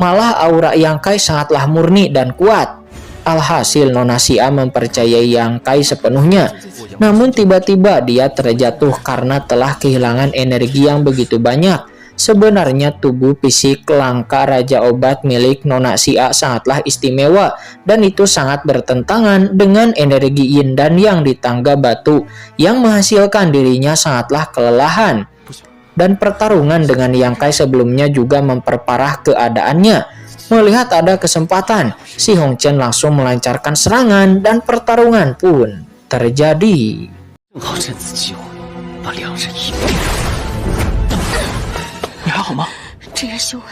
Malah aura Yang Kai sangatlah murni dan kuat. Alhasil Nona Xia mempercayai Yang Kai sepenuhnya. Namun tiba-tiba dia terjatuh karena telah kehilangan energi yang begitu banyak. Sebenarnya tubuh fisik langka Raja Obat milik Nona Xia sangatlah istimewa, dan itu sangat bertentangan dengan energi yin dan yang di tangga batu yang menghasilkan dirinya sangatlah kelelahan. Dan pertarungan dengan Yang Kai sebelumnya juga memperparah keadaannya. Melihat ada kesempatan, si Hong Chen langsung melancarkan serangan dan pertarungan pun terjadi. 正好趁此机会把两人一并。你还好吗？这人修为。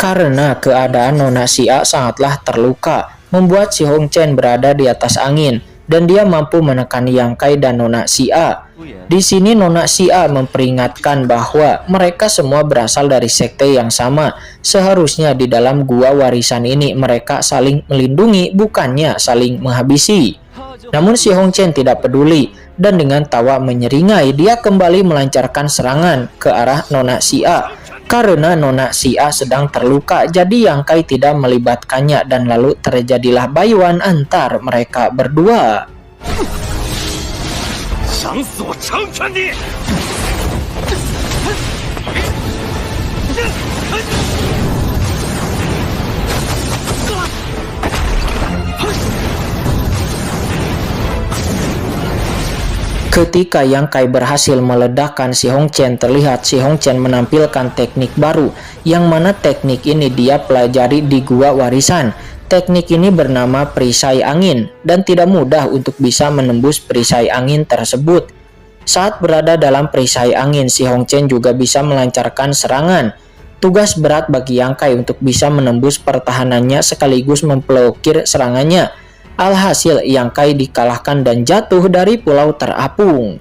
Karena keadaan Nona Xia sangatlah terluka, membuat si Hong Chen berada di atas angin, dan dia mampu menekan Yang Kai dan Nona Xia. Di sini Nona Xia memperingatkan bahwa mereka semua berasal dari sekte yang sama. Seharusnya di dalam gua warisan ini mereka saling melindungi, bukannya saling menghabisi. Namun Si Hongchen tidak peduli dan dengan tawa menyeringai dia kembali melancarkan serangan ke arah Nona Xia. Karena Nona Xia sedang terluka, jadi Yang Kai tidak melibatkannya dan lalu terjadilah bayuan antar mereka berdua. Ketika Yang Kai berhasil meledakkan Si Hongchen, terlihat Si Hongchen menampilkan teknik baru, yang mana teknik ini dia pelajari di gua warisan. Teknik ini bernama perisai angin, dan tidak mudah untuk bisa menembus perisai angin tersebut. Saat berada dalam perisai angin, Si Hongchen juga bisa melancarkan serangan. Tugas berat bagi Yang Kai untuk bisa menembus pertahanannya sekaligus memblokir serangannya. Alhasil Yang Kai dikalahkan dan jatuh dari pulau terapung.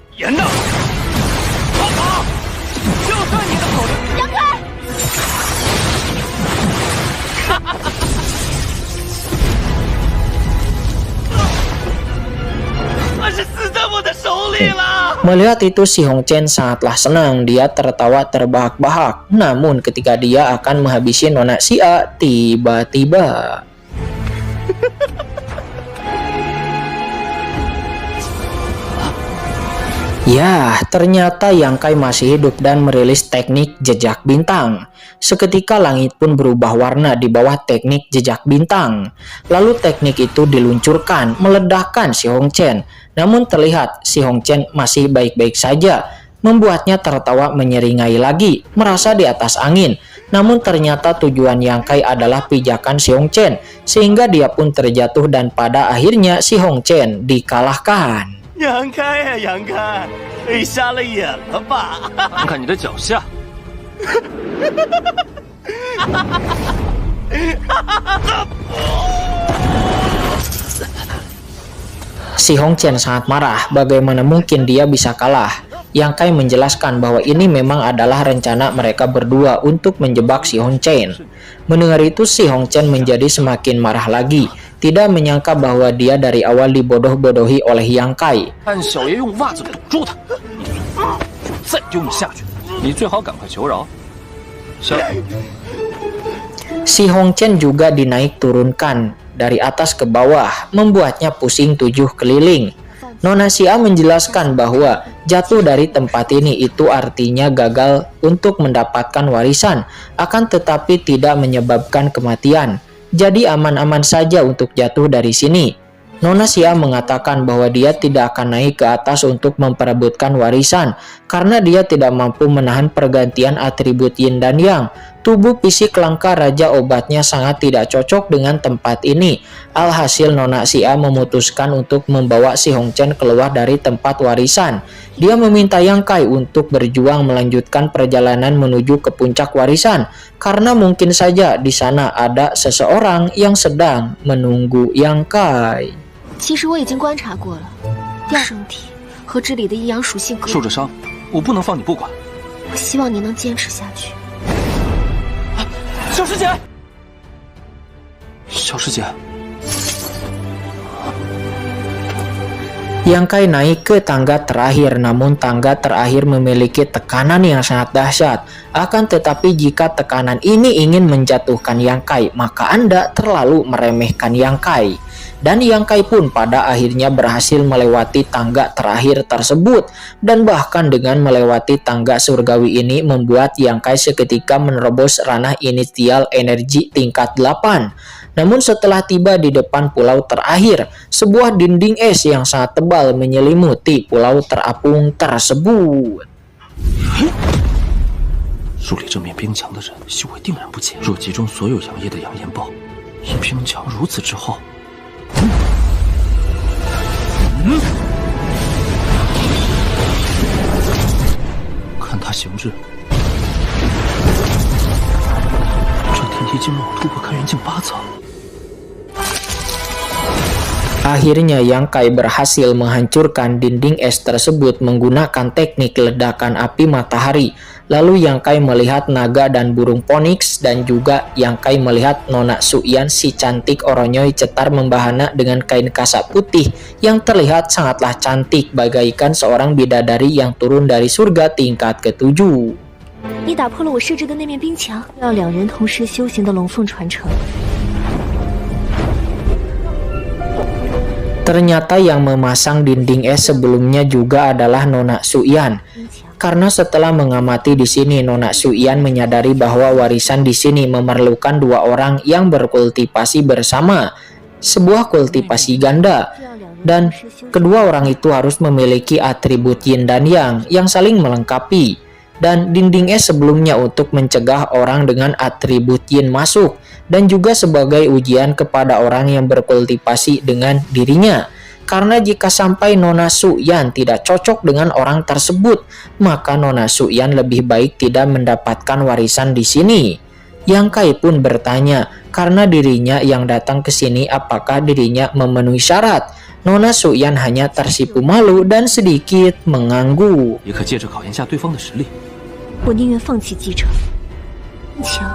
Melihat itu Si Hongchen sangatlah senang, dia tertawa terbahak-bahak. Namun ketika dia akan menghabisi Nona Xia, tiba-tiba ya, ternyata Yang Kai masih hidup dan merilis teknik jejak bintang. Seketika langit pun berubah warna di bawah teknik jejak bintang. Lalu teknik itu diluncurkan, meledakkan Si Hongchen. Namun terlihat Si Hongchen masih baik-baik saja, membuatnya tertawa menyeringai lagi, merasa di atas angin. Namun ternyata tujuan Yang Kai adalah pijakan Si Hongchen, sehingga dia pun terjatuh dan pada akhirnya Si Hongchen dikalahkan. 杨开呀，杨开，你瞎了眼了吧？看看你的脚下。Si Hongchen sangat marah, bagaimana mungkin dia bisa kalah. Yang Kai menjelaskan bahwa ini memang adalah rencana mereka berdua untuk menjebak Si Hongchen. Mendengar itu Si Hongchen menjadi semakin marah lagi, tidak menyangka bahwa dia dari awal dibodoh-bodohi oleh Yang Kai. Si Hongchen juga dinaik turunkan dari atas ke bawah, membuatnya pusing 7 keliling. Nona Xia menjelaskan bahwa jatuh dari tempat ini itu artinya gagal untuk mendapatkan warisan, akan tetapi tidak menyebabkan kematian. Jadi aman-aman saja untuk jatuh dari sini. Nona Xia mengatakan bahwa dia tidak akan naik ke atas untuk memperebutkan warisan karena dia tidak mampu menahan pergantian atribut Yin dan Yang. Tubuh fisik langka Raja Obatnya sangat tidak cocok dengan tempat ini. Alhasil Nona Xia memutuskan untuk membawa Si Hongchen keluar dari tempat warisan. Dia meminta Yang Kai untuk berjuang melanjutkan perjalanan menuju ke puncak warisan karena mungkin saja di sana ada seseorang yang sedang menunggu Yang Kai. 其实我已经观察过了，身体和这里的阴阳属性各异。受着伤，我不能放你不管。我希望你能坚持下去。小师姐，小师姐。 Yang Kai naik ke tangga terakhir, namun tangga terakhir memiliki tekanan yang sangat dahsyat. Akan tetapi jika tekanan ini ingin menjatuhkan Yang Kai, maka Anda terlalu meremehkan Yang Kai. Dan Yang Kai pun pada akhirnya berhasil melewati tangga terakhir tersebut. Dan bahkan dengan melewati tangga surgawi ini membuat Yang Kai seketika menerobos ranah inisial energi tingkat 8. Namun setelah tiba di depan pulau terakhir, sebuah dinding es yang sangat tebal menyelimuti pulau terapung tersebut. 入里这面冰墙的人，修为定然不浅。若集中所有阳液的阳炎爆，以冰墙如此之厚，看他形制，这天梯竟让我突破开元境8层。Akhirnya Yang Kai berhasil menghancurkan dinding es tersebut menggunakan teknik ledakan api matahari. Lalu Yang Kai melihat naga dan burung phoenix, dan juga Yang Kai melihat Nona Suyan si cantik Oronyoy cetar membahana dengan kain kasak putih yang terlihat sangatlah cantik bagaikan seorang bidadari yang turun dari surga tingkat ke-7. 你打破了我设置的那面冰墙，要两人同时修行的龙凤传承。 Ternyata yang memasang dinding es sebelumnya juga adalah Nona Suyan. Karena setelah mengamati di sini, Nona Suyan menyadari bahwa warisan di sini memerlukan dua orang yang berkultivasi bersama, sebuah kultivasi ganda, dan kedua orang itu harus memiliki atribut yin dan yang saling melengkapi. Dan dinding es sebelumnya untuk mencegah orang dengan atribut yin masuk, dan juga sebagai ujian kepada orang yang berkultivasi dengan dirinya. Karena jika sampai Nona Suyan tidak cocok dengan orang tersebut, maka Nona Suyan lebih baik tidak mendapatkan warisan di sini. Yang Kai pun bertanya, karena dirinya yang datang ke sini apakah dirinya memenuhi syarat. Nona Suyan hanya tersipu malu dan sedikit mengangguk. 也可借着考验下对方的实力。 我宁愿放弃继承，强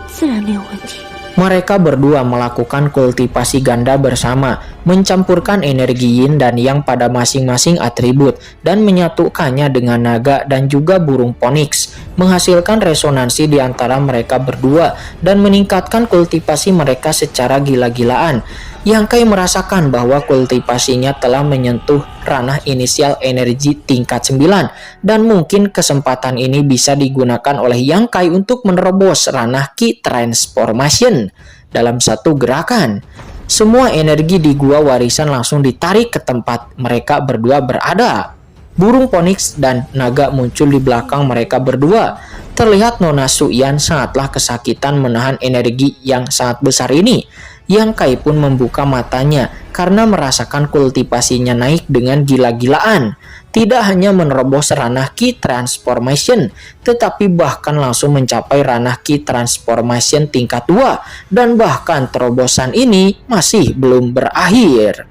自然没有问题。 Mereka berdua melakukan kultivasi ganda bersama, mencampurkan energi yin dan yang pada masing-masing atribut, dan menyatukannya dengan naga dan juga burung phoenix, menghasilkan resonansi di antara mereka berdua, dan meningkatkan kultivasi mereka secara gila-gilaan. Yang Kai merasakan bahwa kultivasinya telah menyentuh ranah inisial energi tingkat 9, dan mungkin kesempatan ini bisa digunakan oleh Yang Kai untuk menerobos ranah Ki Transformation dalam satu gerakan. Semua energi di gua warisan langsung ditarik ke tempat mereka berdua berada. Burung phoenix dan naga muncul di belakang mereka berdua. Terlihat Nona Suyan sangatlah kesakitan menahan energi yang sangat besar ini. Yang Kai pun membuka matanya karena merasakan kultivasinya naik dengan gila-gilaan. Tidak hanya menerobos ranah Ki Transformation, tetapi bahkan langsung mencapai ranah Ki Transformation tingkat 2. Dan bahkan terobosan ini masih belum berakhir.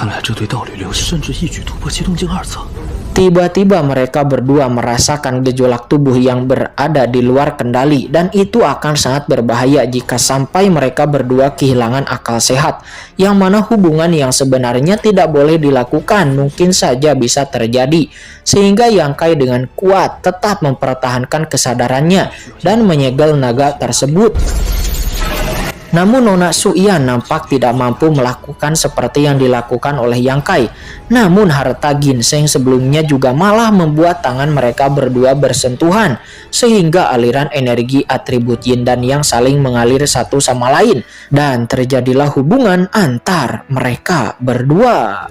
看来这对道侣流甚至一举突破机动境2层。 Tiba-tiba mereka berdua merasakan gejolak tubuh yang berada di luar kendali, dan itu akan sangat berbahaya jika sampai mereka berdua kehilangan akal sehat, yang mana hubungan yang sebenarnya tidak boleh dilakukan mungkin saja bisa terjadi, sehingga Yang Kai dengan kuat tetap mempertahankan kesadarannya dan menyegel naga tersebut. Namun Nona Suyan nampak tidak mampu melakukan seperti yang dilakukan oleh Yang Kai. Namun harta ginseng sebelumnya juga malah membuat tangan mereka berdua bersentuhan, sehingga aliran energi atribut yin dan yang saling mengalir satu sama lain, dan terjadilah hubungan antar mereka berdua.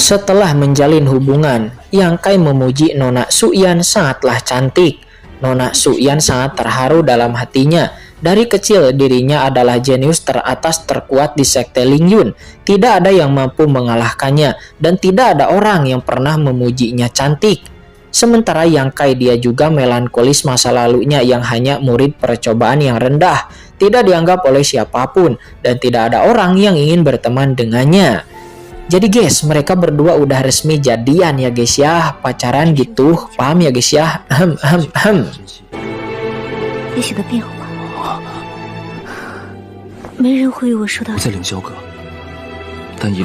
Setelah menjalin hubungan, Yang Kai memuji Nona Suyan sangatlah cantik. Nona Suyan sangat terharu dalam hatinya. Dari kecil dirinya adalah jenius teratas terkuat di sekte Lingyun. Tidak ada yang mampu mengalahkannya, dan tidak ada orang yang pernah memujinya cantik. Sementara Yang Kai dia juga melankolis masa lalunya yang hanya murid percobaan yang rendah, tidak dianggap oleh siapapun, dan tidak ada orang yang ingin berteman dengannya. Jadi guys, mereka berdua udah resmi jadian ya guys ya, pacaran gitu, paham ya guys ya? 也许的变化，没人会与我说到 不再领教阁，但也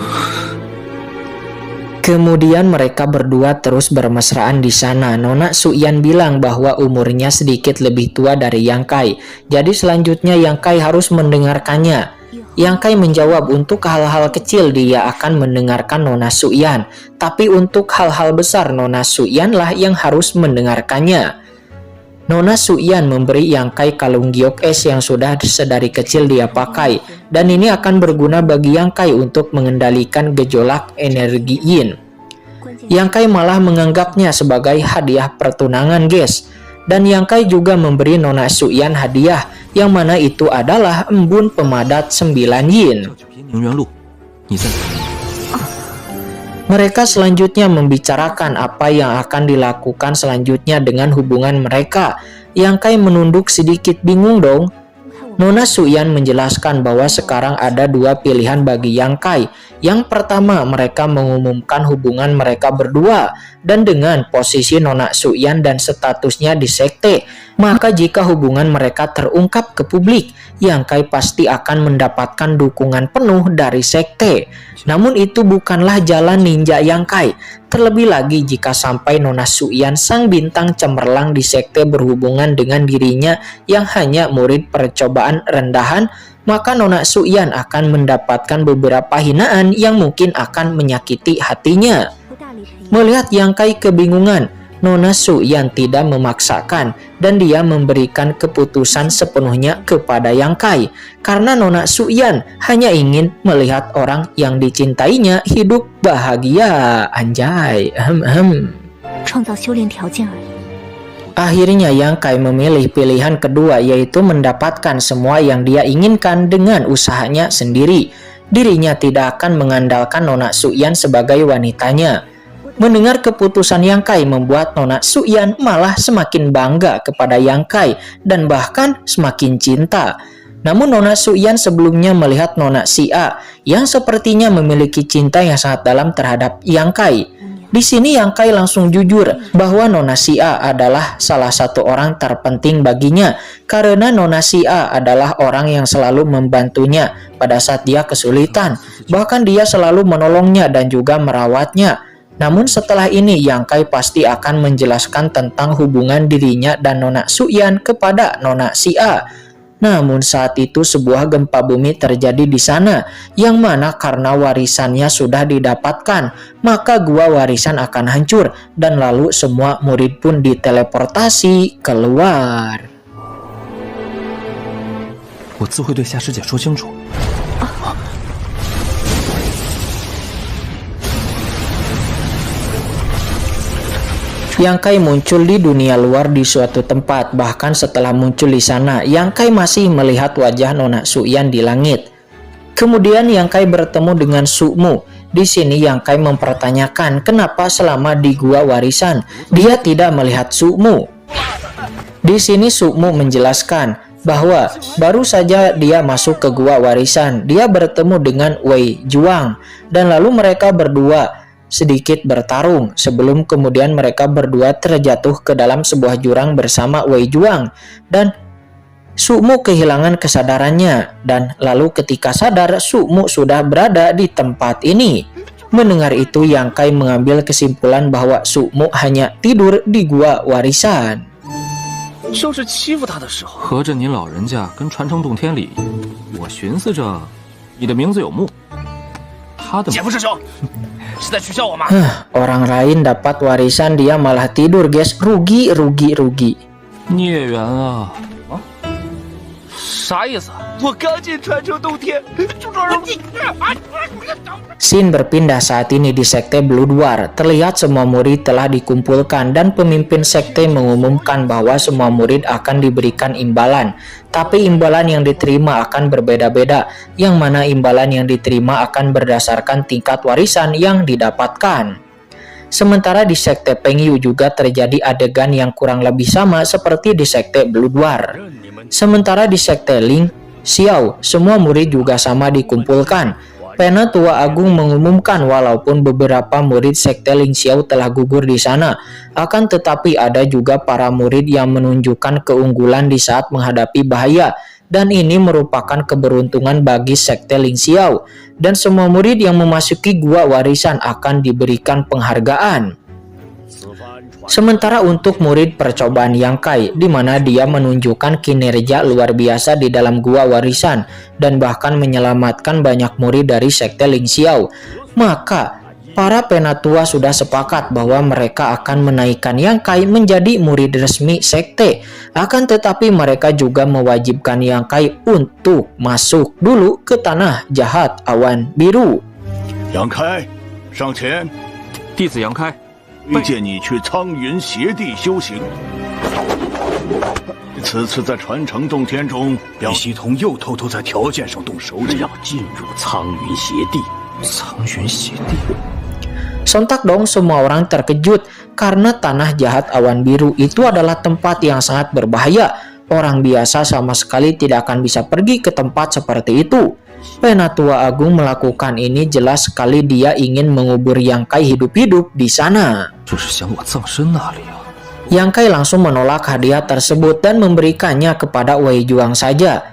Kemudian mereka berdua terus bermesraan di sana. Nona Suyan bilang bahwa umurnya sedikit lebih tua dari Yang Kai. Jadi selanjutnya Yang Kai harus mendengarkannya. Yang Kai menjawab untuk hal-hal kecil dia akan mendengarkan Nona Suyan, tapi untuk hal-hal besar Nona Suyan lah yang harus mendengarkannya. Nona Suyan memberi Yang Kai kalung giok es yang sudah sedari kecil dia pakai, dan ini akan berguna bagi Yang Kai untuk mengendalikan gejolak energi yin. Yang Kai malah menganggapnya sebagai hadiah pertunangan, guys. Dan Yang Kai juga memberi Nona Suyan hadiah, yang mana itu adalah embun pemadat 9 yin. 宁远路，你在。 Mereka selanjutnya membicarakan apa yang akan dilakukan selanjutnya dengan hubungan mereka. Yang Kai menunduk sedikit bingung dong. Nona Suyan menjelaskan bahwa sekarang ada dua pilihan bagi Yang Kai. Yang pertama, mereka mengumumkan hubungan mereka berdua, dan dengan posisi Nona Suyan dan statusnya di sekte, maka jika hubungan mereka terungkap ke publik, Yang Kai pasti akan mendapatkan dukungan penuh dari sekte. Namun itu bukanlah jalan ninja Yang Kai. Terlebih lagi jika sampai Nona Suyan, sang bintang cemerlang di sekte, berhubungan dengan dirinya yang hanya murid percobaan rendahan, maka Nona Suyan akan mendapatkan beberapa hinaan yang mungkin akan menyakiti hatinya. Melihat Yang Kai kebingungan, Nona Suyan tidak memaksakan dan dia memberikan keputusan sepenuhnya kepada Yang Kai, karena Nona Suyan hanya ingin melihat orang yang dicintainya hidup bahagia. Anjay. 创造修炼条件而已。 Akhirnya Yang Kai memilih pilihan kedua, yaitu mendapatkan semua yang dia inginkan dengan usahanya sendiri. Dirinya tidak akan mengandalkan Nona Suyan sebagai wanitanya. Mendengar keputusan Yang Kai membuat Nona Suyan malah semakin bangga kepada Yang Kai dan bahkan semakin cinta. Namun Nona Suyan sebelumnya melihat Nona Xia yang sepertinya memiliki cinta yang sangat dalam terhadap Yang Kai. Di sini Yang Kai langsung jujur bahwa Nona Xia adalah salah satu orang terpenting baginya, karena Nona Xia adalah orang yang selalu membantunya pada saat dia kesulitan. Bahkan dia selalu menolongnya dan juga merawatnya. Namun setelah ini Yang Kai pasti akan menjelaskan tentang hubungan dirinya dan Nona Suyan kepada Nona Xia. Namun saat itu sebuah gempa bumi terjadi di sana, yang mana karena warisannya sudah didapatkan, maka gua warisan akan hancur dan lalu semua murid pun diteleportasi keluar. 我自会对夏师姐说清楚。 Yang Kai muncul di dunia luar di suatu tempat. Bahkan setelah muncul di sana, Yang Kai masih melihat wajah Nona Suyan di langit. Kemudian Yang Kai bertemu dengan Sukmu. Di sini Yang Kai mempertanyakan kenapa selama di gua warisan dia tidak melihat Sukmu. Di sini Sukmu menjelaskan bahwa baru saja dia masuk ke gua warisan, dia bertemu dengan Wei Juang, dan lalu mereka berdua sedikit bertarung sebelum kemudian mereka berdua terjatuh ke dalam sebuah jurang bersama Wei Juang, dan Sukmu kehilangan kesadarannya, dan lalu ketika sadar Sukmu sudah berada di tempat ini. Mendengar itu Yang Kai mengambil kesimpulan bahwa Sukmu hanya tidur di gua warisan. 就是欺负他的时候，合着你老人家跟传承洞天里，我寻思着你的名字有木，他的姐夫师兄，是在取笑我吗？ Orang lain dapat warisan, dia malah tidur, guys. Rugi. 孽缘啊！ 啥意思？我刚进传承洞天就让人Scene berpindah saat ini di sekte Blood War. Terlihat semua murid telah dikumpulkan dan pemimpin sekte mengumumkan bahwa semua murid akan diberikan imbalan. Tapi imbalan yang diterima akan berbeda-beda, yang mana imbalan yang diterima akan berdasarkan tingkat warisan yang didapatkan. Sementara di sekte Pengyu juga terjadi adegan yang kurang lebih sama seperti di sekte Blood War. Sementara di sekte Ling Xiao, semua murid juga sama dikumpulkan. Penatua Agung mengumumkan walaupun beberapa murid sekte Ling Xiao telah gugur di sana, akan tetapi ada juga para murid yang menunjukkan keunggulan di saat menghadapi bahaya, dan ini merupakan keberuntungan bagi sekte Ling Xiao, dan semua murid yang memasuki gua warisan akan diberikan penghargaan. Sementara untuk murid percobaan Yang Kai, di mana dia menunjukkan kinerja luar biasa di dalam gua warisan dan bahkan menyelamatkan banyak murid dari sekte Ling Xiao, maka para penatua sudah sepakat bahwa mereka akan menaikkan Yang Kai menjadi murid resmi sekte. Akan tetapi mereka juga mewajibkan Yang Kai untuk masuk dulu ke tanah jahat awan biru. Yang Kai，上前，弟子杨开，推荐你去苍云邪地修行。此次在传承洞天中，李希同又偷偷在条件上动手脚，要进入苍云邪地。苍云邪地。Sontak dong semua orang terkejut karena tanah jahat awan biru itu adalah tempat yang sangat berbahaya. Orang biasa sama sekali tidak akan bisa pergi ke tempat seperti itu. Penatua Agung melakukan ini jelas sekali dia ingin mengubur Yang Kai hidup-hidup di sana. Yang Kai langsung menolak hadiah tersebut dan memberikannya kepada Wei Juang saja.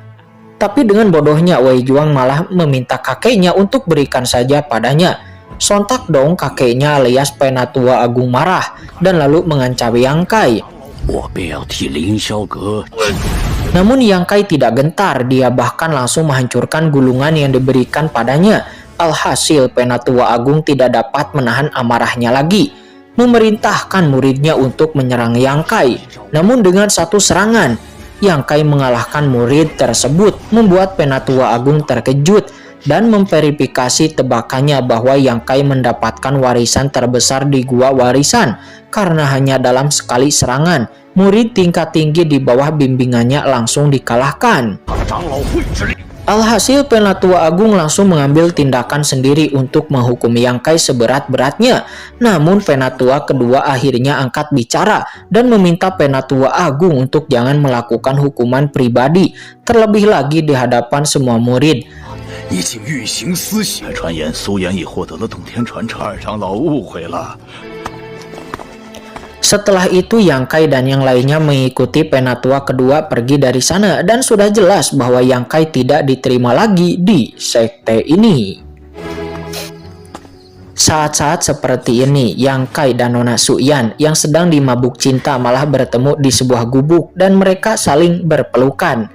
Tapi dengan bodohnya Wei Juang malah meminta kakeknya untuk berikan saja padanya. Sontak dong kakeknya alias Penatua Agung marah dan lalu mengancam Yang Kai. Namun Yang Kai tidak gentar, dia bahkan langsung menghancurkan gulungan yang diberikan padanya. Alhasil Penatua Agung tidak dapat menahan amarahnya lagi, memerintahkan muridnya untuk menyerang Yang Kai. Namun dengan satu serangan, Yang Kai mengalahkan murid tersebut, membuat Penatua Agung terkejut dan memverifikasi tebakannya bahwa Yang Kai mendapatkan warisan terbesar di Gua Warisan karena hanya dalam sekali serangan, murid tingkat tinggi di bawah bimbingannya langsung dikalahkan. Alhasil Penatua Agung langsung mengambil tindakan sendiri untuk menghukum Yang Kai seberat-beratnya. Namun Penatua kedua akhirnya angkat bicara dan meminta Penatua Agung untuk jangan melakukan hukuman pribadi, terlebih lagi di hadapan semua murid. 已经欲行私刑，传言苏颜已获得了洞天传承，二长老误会了。 Setelah itu Yang Kai dan yang lainnya mengikuti Penatua kedua pergi dari sana dan sudah jelas bahwa Yang Kai tidak diterima lagi di sekte ini. Saat-saat seperti ini, Yang Kai dan Nona Suyan yang sedang dimabuk cinta malah bertemu di sebuah gubuk dan mereka saling berpelukan.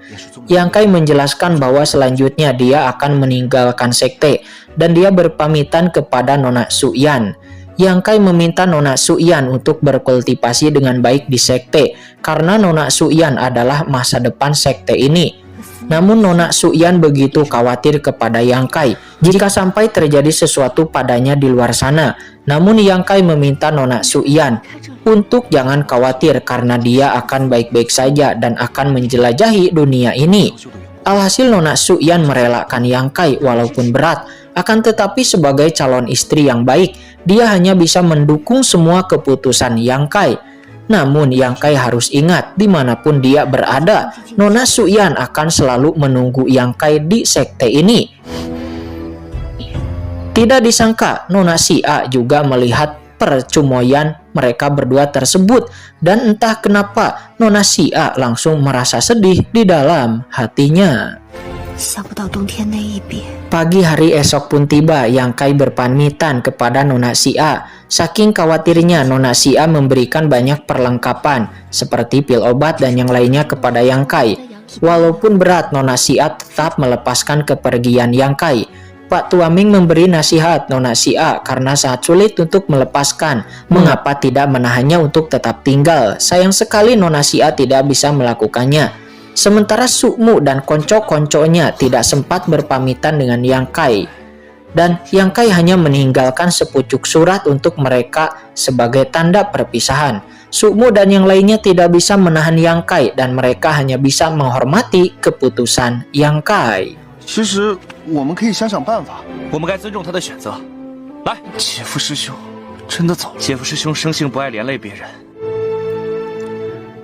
Yang Kai menjelaskan bahwa selanjutnya dia akan meninggalkan sekte dan dia berpamitan kepada Nona Suyan. Yang Kai meminta Nona Suyan untuk berkultivasi dengan baik di sekte karena Nona Suyan adalah masa depan sekte ini. Namun Nona Suyan begitu khawatir kepada Yang Kai jika sampai terjadi sesuatu padanya di luar sana. Namun Yang Kai meminta Nona Suyan untuk jangan khawatir karena dia akan baik-baik saja dan akan menjelajahi dunia ini. Alhasil Nona Suyan merelakan Yang Kai walaupun berat, akan tetapi sebagai calon istri yang baik, dia hanya bisa mendukung semua keputusan Yang Kai. Namun Yang Kai harus ingat, dimanapun dia berada, Nona Suyan akan selalu menunggu Yang Kai di sekte ini. Tidak disangka, Nona Xia juga melihat percumoyan mereka berdua tersebut, dan entah kenapa Nona Xia langsung merasa sedih di dalam hatinya. Pagi hari esok pun tiba, Yang Kai berpamitan kepada Nona Xia. Saking khawatirnya, Nona Xia memberikan banyak perlengkapan seperti pil obat dan yang lainnya kepada Yang Kai. Walaupun berat, Nona Xia tetap melepaskan kepergian Yang Kai. Pak Tuaming memberi nasihat Nona Xia karena sangat sulit untuk melepaskan. Mengapa tidak menahannya untuk tetap tinggal? Sayang sekali Nona Xia tidak bisa melakukannya. Sementara Sukmu dan konco-konconya tidak sempat berpamitan dengan Yang Kai. Dan Yang Kai hanya meninggalkan sepucuk surat untuk mereka sebagai tanda perpisahan. Sukmu dan yang lainnya tidak bisa menahan Yang Kai dan mereka hanya bisa menghormati keputusan Yang Kai. 其实我们可以想想办法。我们该尊重他的选择。来，杰夫师兄，真的走了。杰夫师兄生性不爱连累别人。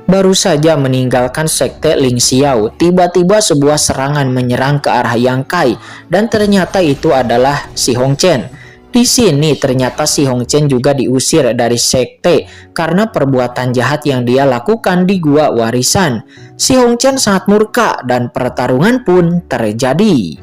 Baru saja meninggalkan sekte Ling Xiao, tiba-tiba sebuah serangan menyerang ke arah Yang Kai dan ternyata itu adalah Si Hongchen. Di sini ternyata Si Hongchen juga diusir dari sekte karena perbuatan jahat yang dia lakukan di Gua Warisan. Si Hongchen sangat murka dan pertarungan pun terjadi.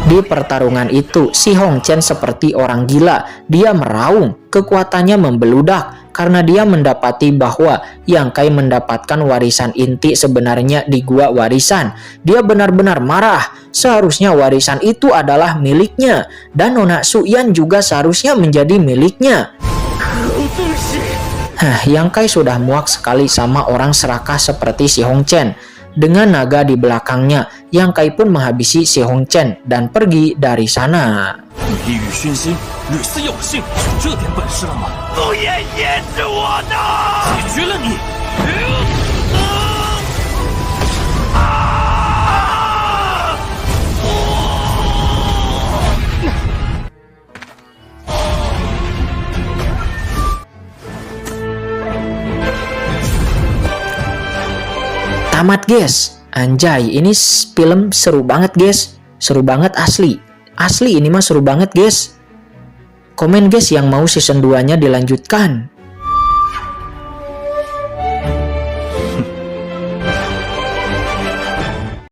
Di pertarungan itu, Si Hongchen seperti orang gila. Dia meraung, kekuatannya membeludak. karena dia mendapati bahwa Yang Kai mendapatkan warisan inti sebenarnya di gua warisan. Dia benar-benar marah. Seharusnya warisan itu adalah miliknya dan Nona Suyan juga seharusnya menjadi miliknya. Yang Kai sudah muak sekali sama orang serakah seperti si Hong Chen. Dengan naga di belakangnya, Yang Kai pun menghabisi si Hong Chen dan pergi dari sana. 一语熏心，屡思有幸，就这点本事了吗？不也沿着我呢？解决了你！ Tamat guys. Anjay, ini film seru banget guys. Seru banget asli. Asli ini mah seru banget guys. Komen guys yang mau season 2-nya dilanjutkan.